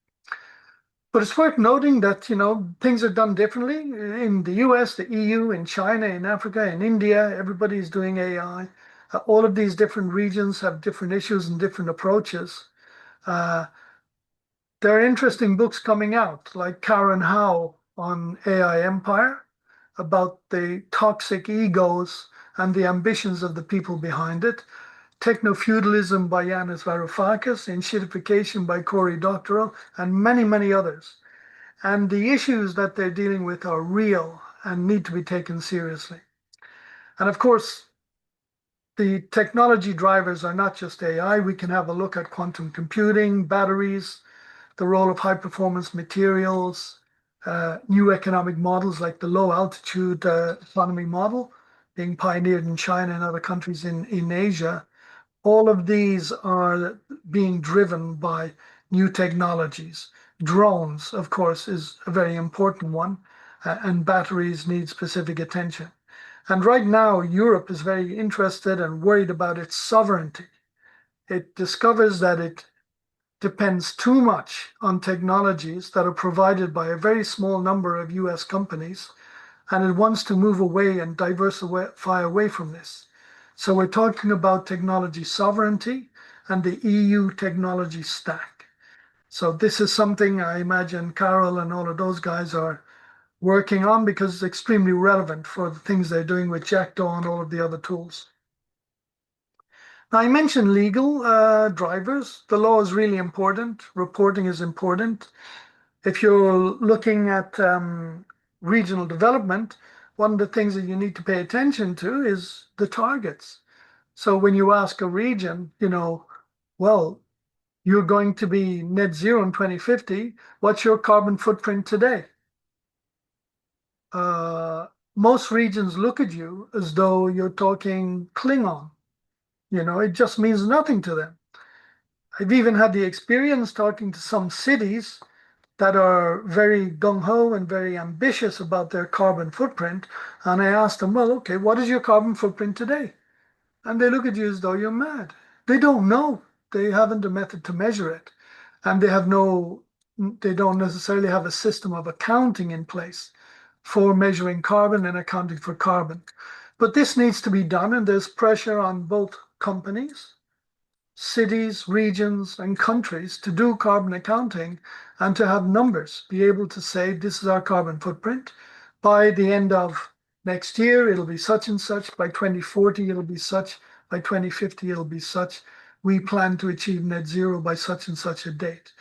But it's worth noting that, things are done differently in the US, the EU, in China, in Africa, in India. Everybody's doing AI. All of these different regions have different issues and different approaches. Uh, there are interesting books coming out, like Karen Howe on AI Empire, about the toxic egos and the ambitions of the people behind it. Techno-Feudalism by Yanis Varoufakis, Enshittification by Cory Doctorow, and many, many others. And the issues that they're dealing with are real and need to be taken seriously. And of course, the technology drivers are not just AI. We can have a look at quantum computing, batteries, the role of high performance materials, new economic models like the low altitude economy model being pioneered in China and other countries in Asia. All of these are being driven by new technologies. Drones, of course, is a very important one, and batteries need specific attention. And right now, Europe is very interested and worried about its sovereignty. It discovers that it depends too much on technologies that are provided by a very small number of US companies, and it wants to move away and diversify away from this. So we're talking about technology sovereignty and the EU technology stack. So this is something I imagine Carol and all of those guys are working on because it's extremely relevant for the things they're doing with Jackdaw and all of the other tools. Now, I mentioned legal drivers. The law is really important. Reporting is important. If you're looking at regional development, one of the things that you need to pay attention to is the targets. So when you ask a region, well, you're going to be net zero in 2050. What's your carbon footprint today? Uh, Most regions look at you as though you're talking Klingon. It just means nothing to them. I've even had the experience talking to some cities that are very gung-ho and very ambitious about their carbon footprint. And I asked them, well, okay, what is your carbon footprint today? And they look at you as though you're mad. They don't know. They haven't a method to measure it. And they don't necessarily have a system of accounting in place for measuring carbon and accounting for carbon. But this needs to be done, and there's pressure on both companies, cities, regions, and countries to do carbon accounting and to have numbers, be able to say, this is our carbon footprint. By the end of next year, it'll be such and such. By 2040, it'll be such. By 2050, it'll be such. We plan to achieve net zero by such and such a date.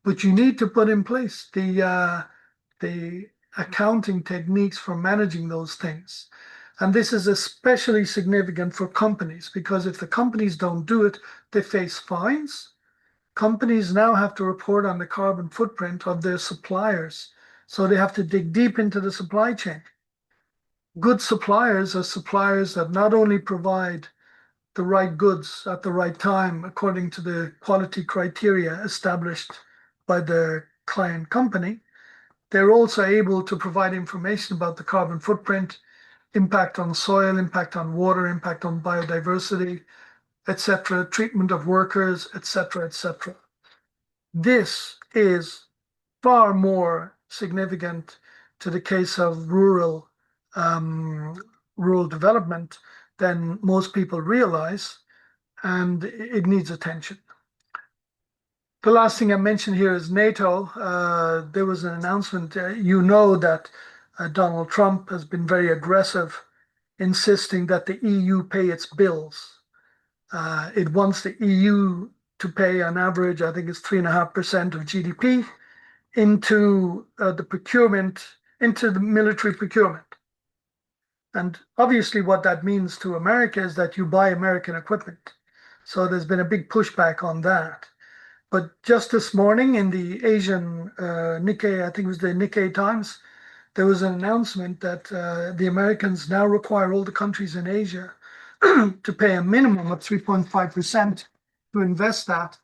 But you need to put in place the accounting techniques for managing those things. And this is especially significant for companies because if the companies don't do it, they face fines. Companies now have to report on the carbon footprint of their suppliers. So they have to dig deep into the supply chain. Good suppliers are suppliers that not only provide the right goods at the right time according to the quality criteria established by the client company, they're also able to provide information about the carbon footprint, impact on soil, impact on water, impact on biodiversity, etc., treatment of workers, etc., etc. This is far more significant to the case of rural development than most people realize, and it needs attention. The last thing I mentioned here is NATO. There was an announcement. That Donald Trump has been very aggressive, insisting that the EU pay its bills. It wants the EU to pay on average, I think it's 3.5% of GDP into into the military procurement. And obviously what that means to America is that you buy American equipment. So there's been a big pushback on that. But just this morning in the Asian Nikkei, I think it was the Nikkei Times, there was an announcement that the Americans now require all the countries in Asia to pay a minimum of 3.5% to invest that,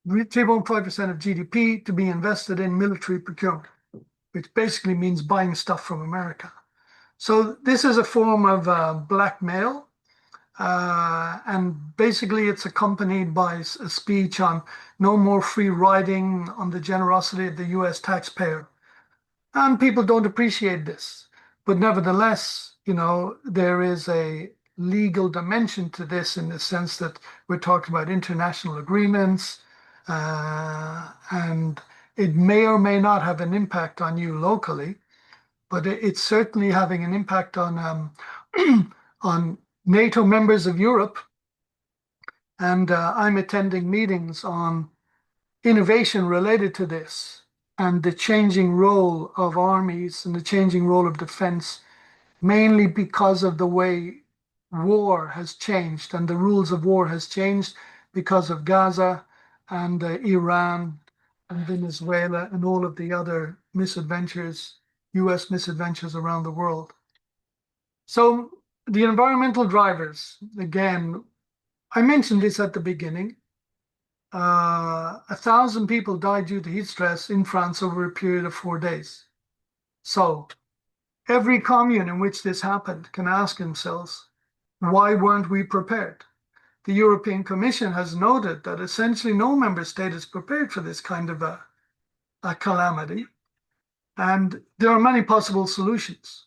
3.5% of GDP to be invested in military procurement, which basically means buying stuff from America. So this is a form of blackmail. And basically, it's accompanied by a speech on no more free riding on the generosity of the US taxpayer. And people don't appreciate this. But nevertheless, there is a legal dimension to this in the sense that we're talking about international agreements, and it may or may not have an impact on you locally, but it's certainly having an impact on on NATO members of Europe. And I'm attending meetings on innovation related to this and the changing role of armies and the changing role of defense, mainly because of the way war has changed and the rules of war has changed because of Gaza and Iran and Venezuela and all of the other misadventures, US misadventures around the world. So the environmental drivers, again, I mentioned this at the beginning. 1,000 people died due to heat stress in France over a period of 4 days. So every commune in which this happened can ask themselves, why weren't we prepared? The European Commission has noted that essentially no member state is prepared for this kind of a calamity. And there are many possible solutions.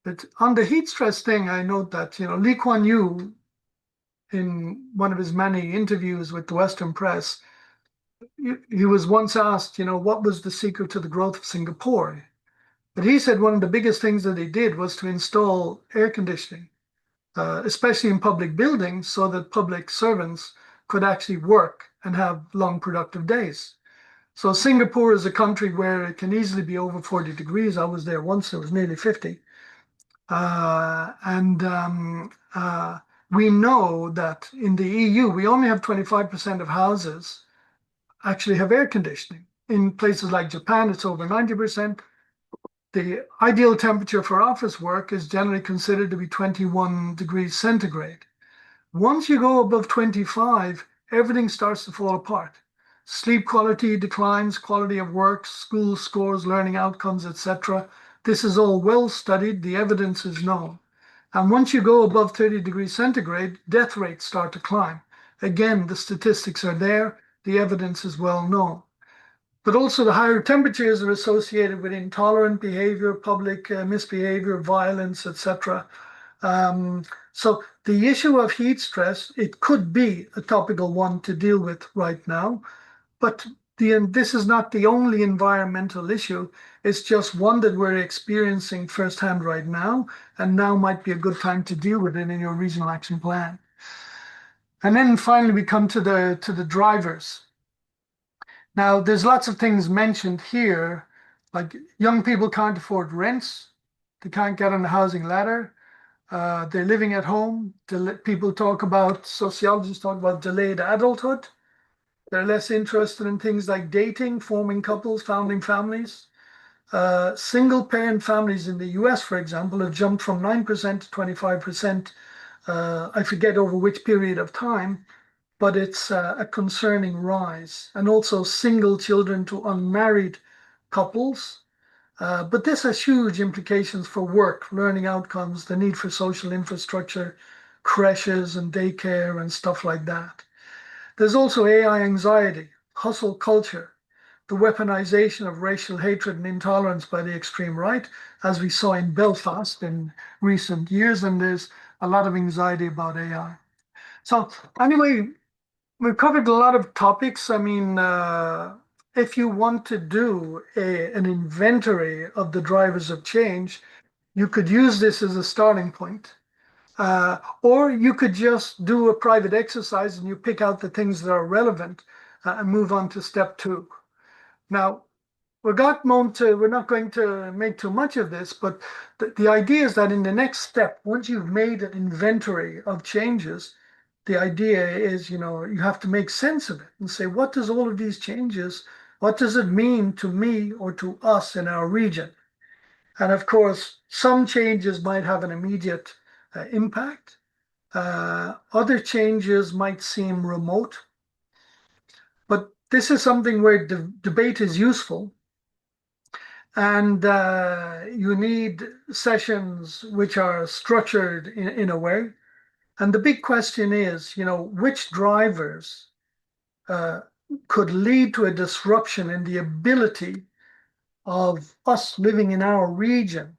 But on the heat stress thing, I note that, Lee Kuan Yew, in one of his many interviews with the Western press, he was once asked, what was the secret to the growth of Singapore? But he said one of the biggest things that he did was to install air conditioning, especially in public buildings, so that public servants could actually work and have long, productive days. So Singapore is a country where it can easily be over 40 degrees. I was there once, it was nearly 50. We know that in the EU, we only have 25% of houses actually have air conditioning. In places like Japan, it's over 90%. The ideal temperature for office work is generally considered to be 21 degrees centigrade. Once you go above 25, everything starts to fall apart. Sleep quality declines, quality of work, school scores, learning outcomes, etc. This is all well studied. The evidence is known. And once you go above 30 degrees centigrade, death rates start to climb. Again, the statistics are there. The evidence is well known. But also the higher temperatures are associated with intolerant behavior, public misbehavior, violence, etc. So the issue of heat stress, it could be a topical one to deal with right now, but this is not the only environmental issue. It's just one that we're experiencing firsthand right now, and now might be a good time to deal with it in your regional action plan. And then finally, we come to the drivers. Now, there's lots of things mentioned here, like young people can't afford rents, they can't get on the housing ladder, they're living at home. Sociologists talk about delayed adulthood. They're less interested in things like dating, forming couples, founding families. Single parent families in the US, for example, have jumped from 9% to 25%. I forget over which period of time, but it's a concerning rise. And also single children to unmarried couples. But this has huge implications for work, learning outcomes, the need for social infrastructure, creches and daycare and stuff like that. There's also AI anxiety, hustle culture, the weaponization of racial hatred and intolerance by the extreme right, as we saw in Belfast in recent years, and there's a lot of anxiety about AI. So anyway, we've covered a lot of topics. I mean, if you want to do an inventory of the drivers of change, you could use this as a starting point. Or you could just do a private exercise and you pick out the things that are relevant and move on to step 2. Now, we're not going to make too much of this, but the idea is that in the next step, once you've made an inventory of changes, the idea is, you have to make sense of it and say, what does all of these changes, what does it mean to me or to us in our region? And of course, some changes might have an immediate impact. Other changes might seem remote, but this is something where debate is useful. And you need sessions which are structured in a way. And the big question is, which drivers uh, could lead to a disruption in the ability of us living in our region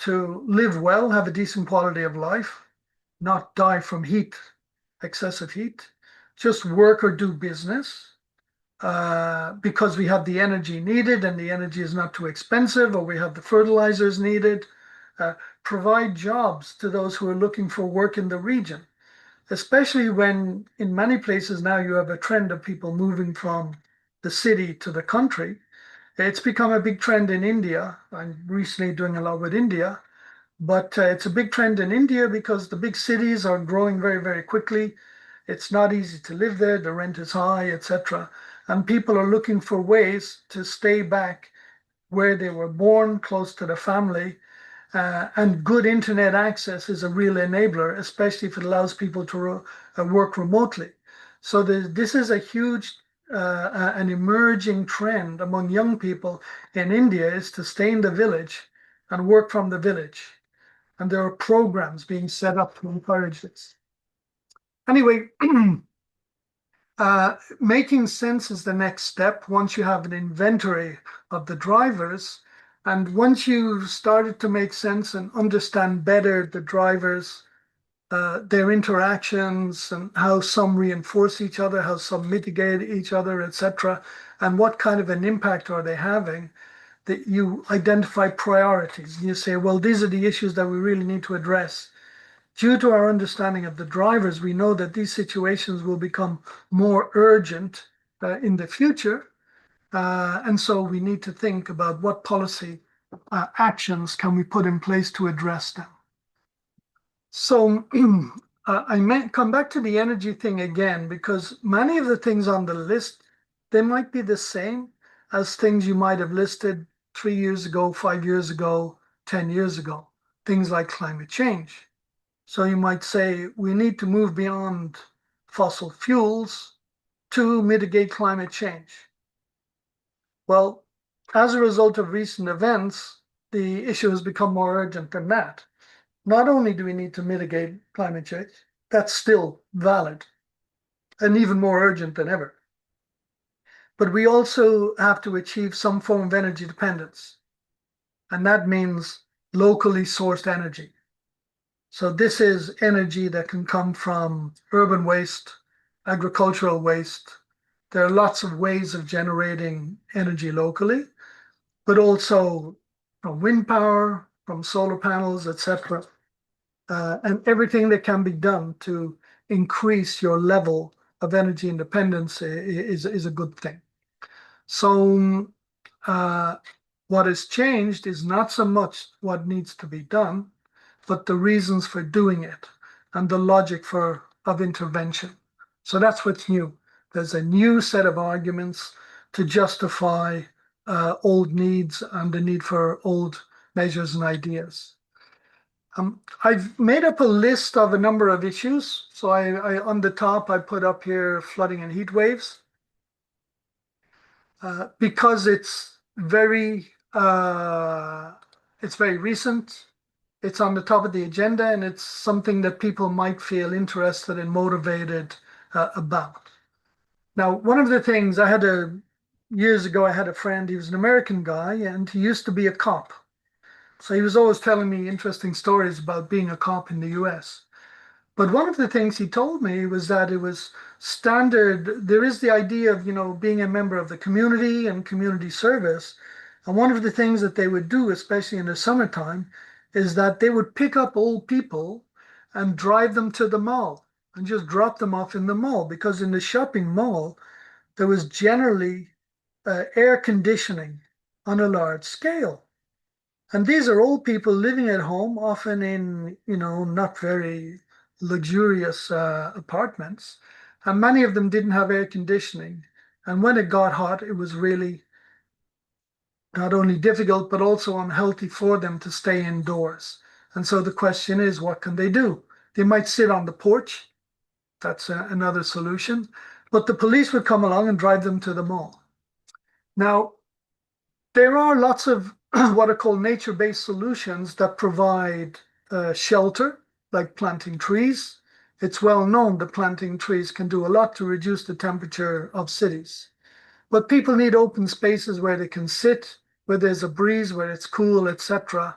to live well, have a decent quality of life, not die from heat, excessive heat, just work or do business because we have the energy needed and the energy is not too expensive, or we have the fertilizers needed. Uh, Provide jobs to those who are looking for work in the region, especially when in many places now you have a trend of people moving from the city to the country. It's become a big trend in India. I'm recently doing a lot with India, but it's a big trend in India because the big cities are growing very, very quickly. It's not easy to live there, the rent is high, etc. And people are looking for ways to stay back where they were born, close to the family. And good internet access is a real enabler, especially if it allows people to work remotely. So this is a huge, an emerging trend among young people in India is to stay in the village and work from the village. And there are programs being set up to encourage this. Anyway, making sense is the next step once you have an inventory of the drivers. And once you've started to make sense and understand better the drivers, their interactions, and how some reinforce each other, how some mitigate each other, etc., and what kind of an impact are they having, that you identify priorities. You say, well, these are the issues that we really need to address. Due to our understanding of the drivers, we know that these situations will become more urgent in the future. And so we need to think about what policy actions can we put in place to address them. So I may come back to the energy thing again, because many of the things on the list, they might be the same as things you might have listed 3 years ago, 5 years ago, 10 years ago, things like climate change. So you might say we need to move beyond fossil fuels to mitigate climate change. Well, as a result of recent events, the issue has become more urgent than that. Not only do we need to mitigate climate change, that's still valid and even more urgent than ever. But we also have to achieve some form of energy dependence. And that means locally sourced energy. So this is energy that can come from urban waste, agricultural waste. There are lots of ways of generating energy locally, but also from wind power, from solar panels, etc. And everything that can be done to increase your level of energy independence is a good thing. So what has changed is not so much what needs to be done, but the reasons for doing it and the logic of intervention. So that's what's new. There's a new set of arguments to justify old needs and the need for old measures and ideas. I've made up a list of a number of issues. So on the top, I put up here flooding and heat waves because it's very recent. It's on the top of the agenda, and it's something that people might feel interested and motivated about. Now, one of the things years ago, I had a friend, he was an American guy, and he used to be a cop. So he was always telling me interesting stories about being a cop in the US. But one of the things he told me was that it was standard. There is the idea of, being a member of the community and community service. And one of the things that they would do, especially in the summertime, is that they would pick up old people and drive them to the mall and just drop them off in the mall. Because in the shopping mall, there was generally air conditioning on a large scale. And these are old people living at home, often in, not very luxurious apartments. And many of them didn't have air conditioning. And when it got hot, it was really not only difficult, but also unhealthy for them to stay indoors. And so the question is, what can they do? They might sit on the porch. That's another solution. But the police would come along and drive them to the mall. Now, there are lots of what are called nature-based solutions that provide shelter, like planting trees. It's well known that planting trees can do a lot to reduce the temperature of cities. But people need open spaces where they can sit, where there's a breeze, where it's cool, etc.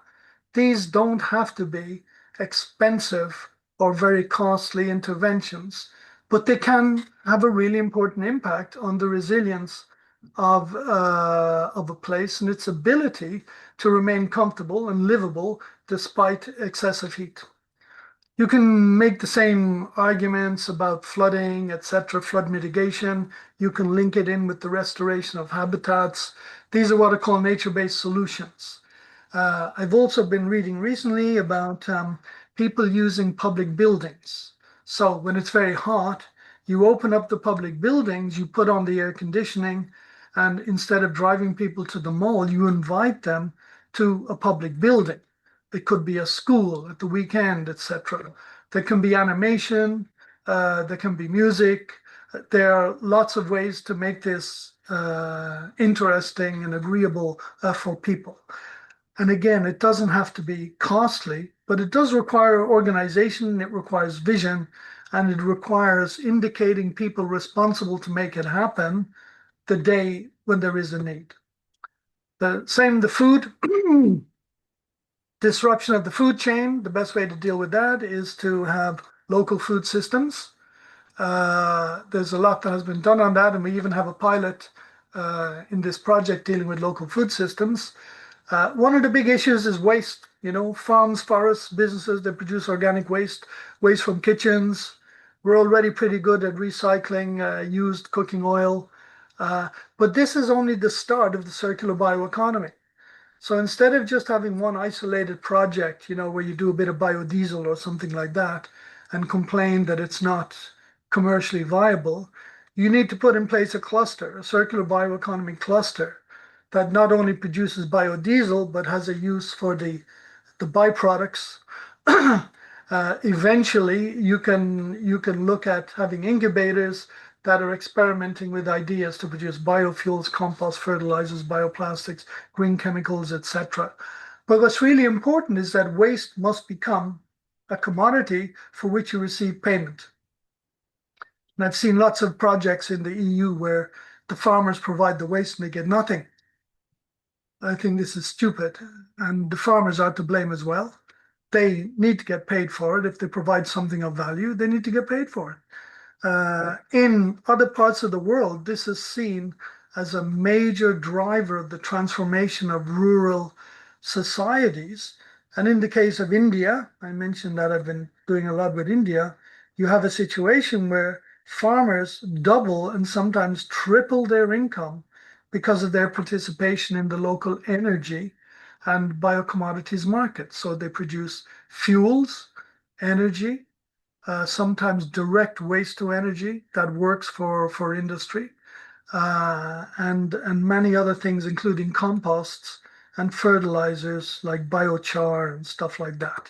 These don't have to be expensive or very costly interventions, but they can have a really important impact on the resilience of a place and its ability to remain comfortable and livable despite excessive heat. You can make the same arguments about flooding, etc., flood mitigation. You can link it in with the restoration of habitats. These are what are called nature-based solutions. I've also been reading recently about people using public buildings. So when it's very hot, you open up the public buildings, you put on the air conditioning, and instead of driving people to the mall, you invite them to a public building. It could be a school at the weekend, etc. There can be animation, there can be music. There are lots of ways to make this interesting and agreeable for people. And again, it doesn't have to be costly, but it does require organization, it requires vision, and it requires indicating people responsible to make it happen the day when there is a need. The food disruption of the food chain. The best way to deal with that is to have local food systems. There's a lot that has been done on that, and we even have a pilot in this project dealing with local food systems. One of the big issues is waste. Farms, forests, businesses that produce organic waste, waste from kitchens. We're already pretty good at recycling used cooking oil. But this is only the start of the circular bioeconomy. So instead of just having one isolated project, where you do a bit of biodiesel or something like that and complain that it's not commercially viable, you need to put in place a cluster, a circular bioeconomy cluster that not only produces biodiesel, but has a use for the byproducts. Eventually, you can look at having incubators that are experimenting with ideas to produce biofuels, compost, fertilizers, bioplastics, green chemicals, etc. But what's really important is that waste must become a commodity for which you receive payment. And I've seen lots of projects in the EU where the farmers provide the waste and they get nothing. I think this is stupid, and the farmers are to blame as well. They need to get paid for it. If they provide something of value, they need to get paid for it. In other parts of the world, this is seen as a major driver of the transformation of rural societies. And in the case of India, I mentioned that I've been doing a lot with India, you have a situation where farmers double and sometimes triple their income because of their participation in the local energy and biocommodities market. So they produce fuels, energy, sometimes direct waste to energy that works for industry, and many other things, including composts and fertilizers like biochar and stuff like that.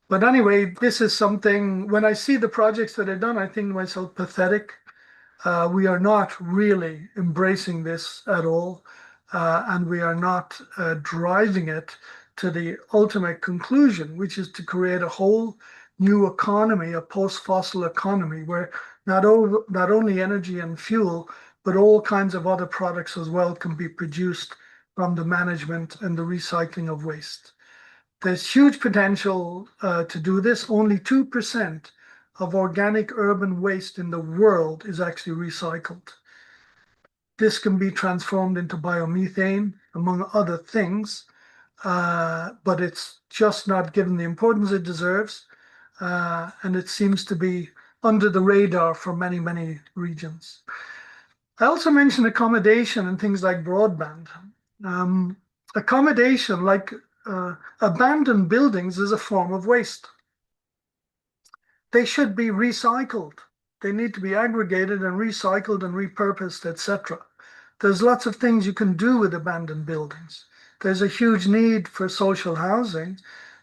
But anyway, this is something, when I see the projects that are done, I think to myself, pathetic. We are not really embracing this at all, and we are not driving it to the ultimate conclusion, which is to create a whole new economy, a post-fossil economy, where not only energy and fuel, but all kinds of other products as well can be produced from the management and the recycling of waste. There's huge potential to do this. Only 2% of organic urban waste in the world is actually recycled. This can be transformed into biomethane, among other things, but it's just not given the importance it deserves, and it seems to be under the radar for many, many regions. I also mentioned accommodation and things like broadband. Accommodation, like abandoned buildings, is a form of waste. They should be recycled. They need to be aggregated and recycled and repurposed, etc. There's lots of things you can do with abandoned buildings. There's a huge need for social housing.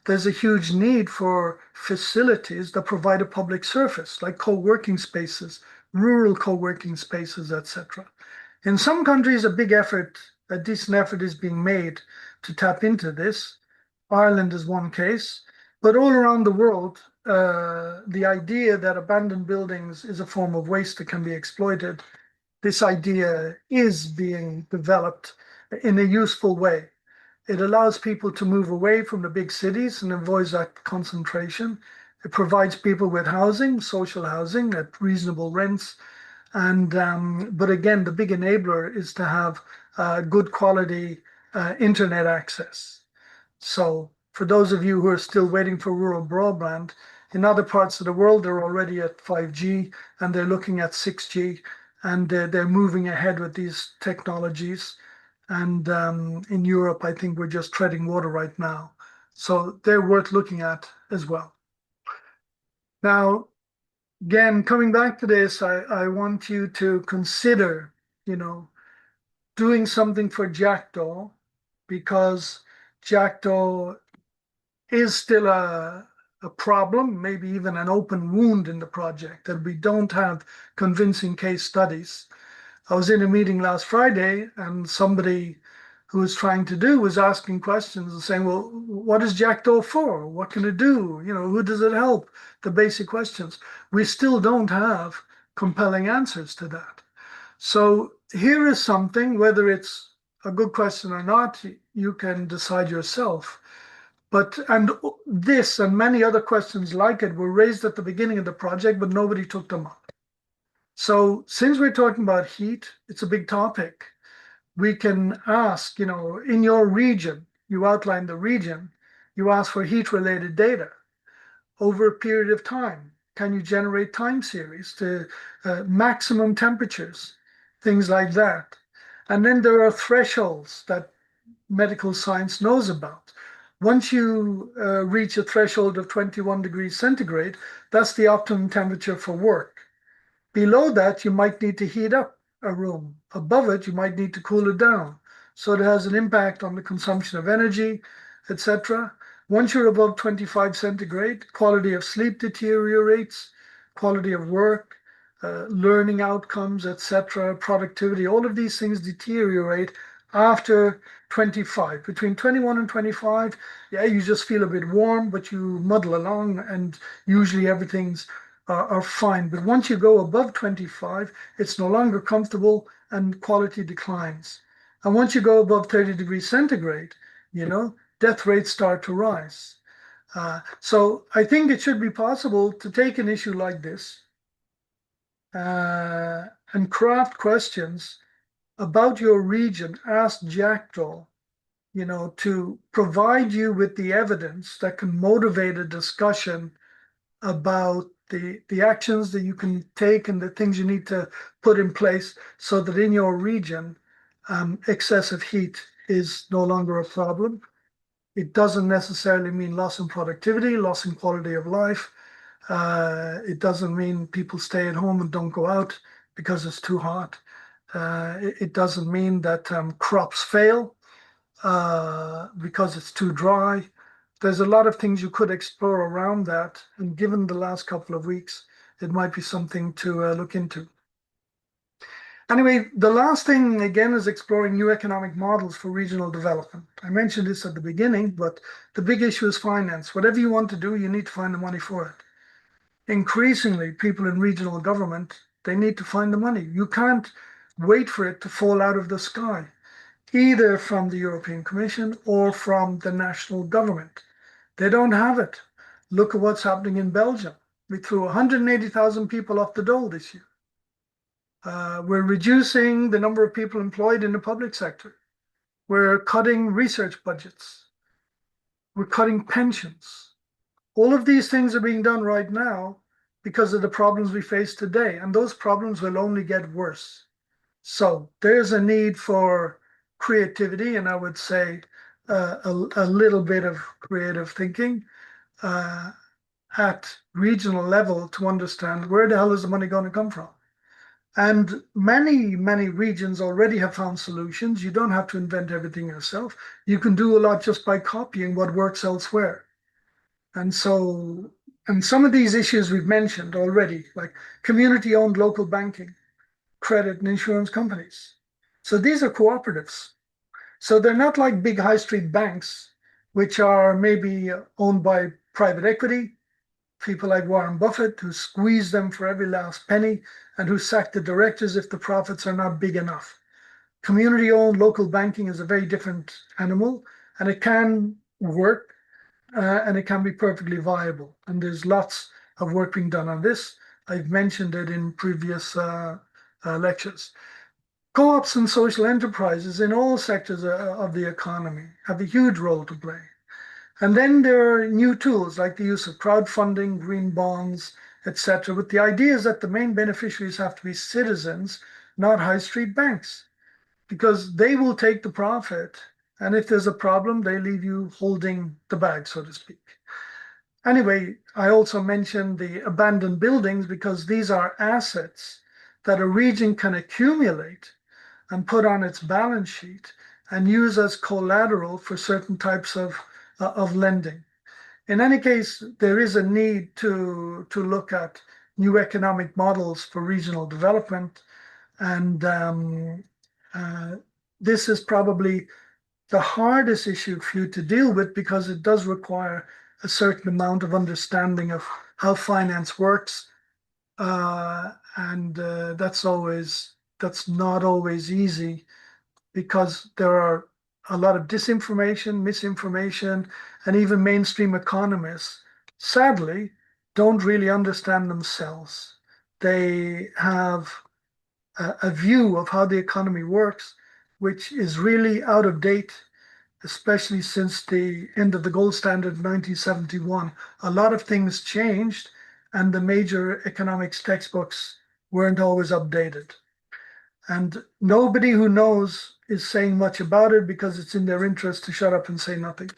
there's a huge need for facilities that provide a public service, like co-working spaces, rural co-working spaces, etc. In some countries, a decent effort is being made to tap into this. Ireland is one case, but all around the world, the idea that abandoned buildings is a form of waste that can be exploited, this idea is being developed in a useful way. It allows people to move away from the big cities and avoids that concentration. It provides people with housing, social housing at reasonable rents. And but again, the big enabler is to have good quality internet access. So for those of you who are still waiting for rural broadband, in other parts of the world, they're already at 5G and they're looking at 6G and they're moving ahead with these technologies. And in Europe, I think we're just treading water right now. So they're worth looking at as well. Now, again, coming back to this, I want you to consider, you know, doing something for Jackdaw because Jackdaw is still a problem, maybe even an open wound in the project, that we don't have convincing case studies. I was in a meeting last Friday and somebody who was trying to do was asking questions and saying, well, what is Jackdaw for? What can it do? You know, who does it help? The basic questions. We still don't have compelling answers to that. So here is something, whether it's a good question or not, you can decide yourself. But and this and many other questions like it were raised at the beginning of the project, but nobody took them up. So since we're talking about heat, it's a big topic. We can ask, you know, in your region, you outline the region, you ask for heat related data over a period of time. Can you generate time series to maximum temperatures, things like that? And then there are thresholds that medical science knows about. Once you reach a threshold of 21 degrees centigrade, that's the optimum temperature for work. Below that, you might need to heat up a room. Above it, you might need to cool it down. So it has an impact on the consumption of energy, etc. Once you're above 25 centigrade, quality of sleep deteriorates, quality of work, learning outcomes, etc., productivity, all of these things deteriorate after 25. Between 21 and 25, yeah, you just feel a bit warm, but you muddle along and usually everything's are fine. But once you go above 25, it's no longer comfortable and quality declines. And once you go above 30 degrees centigrade, you know, death rates start to rise. So I think it should be possible to take an issue like this and craft questions about your region, ask Jackdaw, you know, to provide you with the evidence that can motivate a discussion about the actions that you can take and the things you need to put in place so that in your region, excessive heat is no longer a problem. It doesn't necessarily mean loss in productivity, loss in quality of life. It doesn't mean people stay at home and don't go out because it's too hot. It doesn't mean that crops fail because it's too dry. There's a lot of things you could explore around that. And given the last couple of weeks, it might be something to look into. Anyway, the last thing again is exploring new economic models for regional development. I mentioned this at the beginning, but the big issue is finance. Whatever you want to do, you need to find the money for it. Increasingly, people in regional government, they need to find the money. You can't wait for it to fall out of the sky, either from the European Commission or from the national government. They don't have it. Look at what's happening in Belgium. We threw 180,000 people off the dole this year. We're reducing the number of people employed in the public sector. We're cutting research budgets. We're cutting pensions. All of these things are being done right now because of the problems we face today. And those problems will only get worse. So there's a need for creativity, and I would say a little bit of creative thinking at regional level to understand where the hell is the money going to come from. And many, many regions already have found solutions. You don't have to invent everything yourself. You can do a lot just by copying what works elsewhere. And so, and some of these issues we've mentioned already, like community-owned local banking, credit and insurance companies. So these are cooperatives. So they're not like big high street banks, which are maybe owned by private equity, people like Warren Buffett who squeeze them for every last penny and who sack the directors if the profits are not big enough. Community owned local banking is a very different animal, and it can work and it can be perfectly viable. And there's lots of work being done on this. I've mentioned it in previous lectures. Co-ops and social enterprises in all sectors of the economy have a huge role to play. And then there are new tools like the use of crowdfunding, green bonds, etc. But the idea is that the main beneficiaries have to be citizens, not high street banks, because they will take the profit. And if there's a problem, they leave you holding the bag, so to speak. Anyway, I also mentioned the abandoned buildings because these are assets that a region can accumulate and put on its balance sheet and use as collateral for certain types of lending. In any case, there is a need to look at new economic models for regional development. And uh, this is probably the hardest issue for you to deal with because it does require a certain amount of understanding of how finance works. And that's not always easy because there are a lot of disinformation, misinformation, and even mainstream economists, sadly, don't really understand themselves. They have a view of how the economy works, which is really out of date, especially since the end of the gold standard in 1971. A lot of things changed, and the major economics textbooks weren't always updated. And nobody who knows is saying much about it because it's in their interest to shut up and say nothing.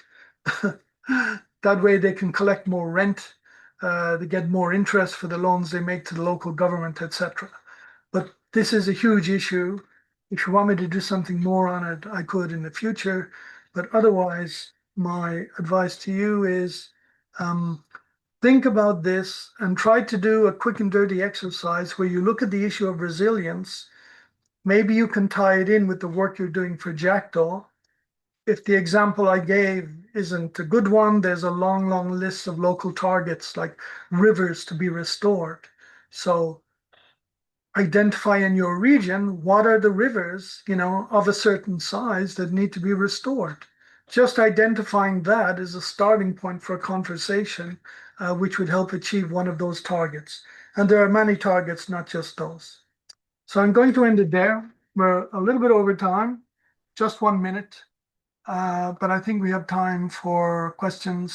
That way they can collect more rent, they get more interest for the loans they make to the local government, etc. But this is a huge issue. If you want me to do something more on it, I could in the future. But otherwise, my advice to you is think about this and try to do a quick and dirty exercise where you look at the issue of resilience. Maybe you can tie it in with the work you're doing for Jackdaw. If the example I gave isn't a good one, there's a long, long list of local targets like rivers to be restored. So identify in your region what are the rivers, of a certain size that need to be restored. Just identifying that is a starting point for a conversation, which would help achieve one of those targets. And there are many targets, not just those. So I'm going to end it there. We're a little bit over time, just 1 minute, but I think we have time for questions.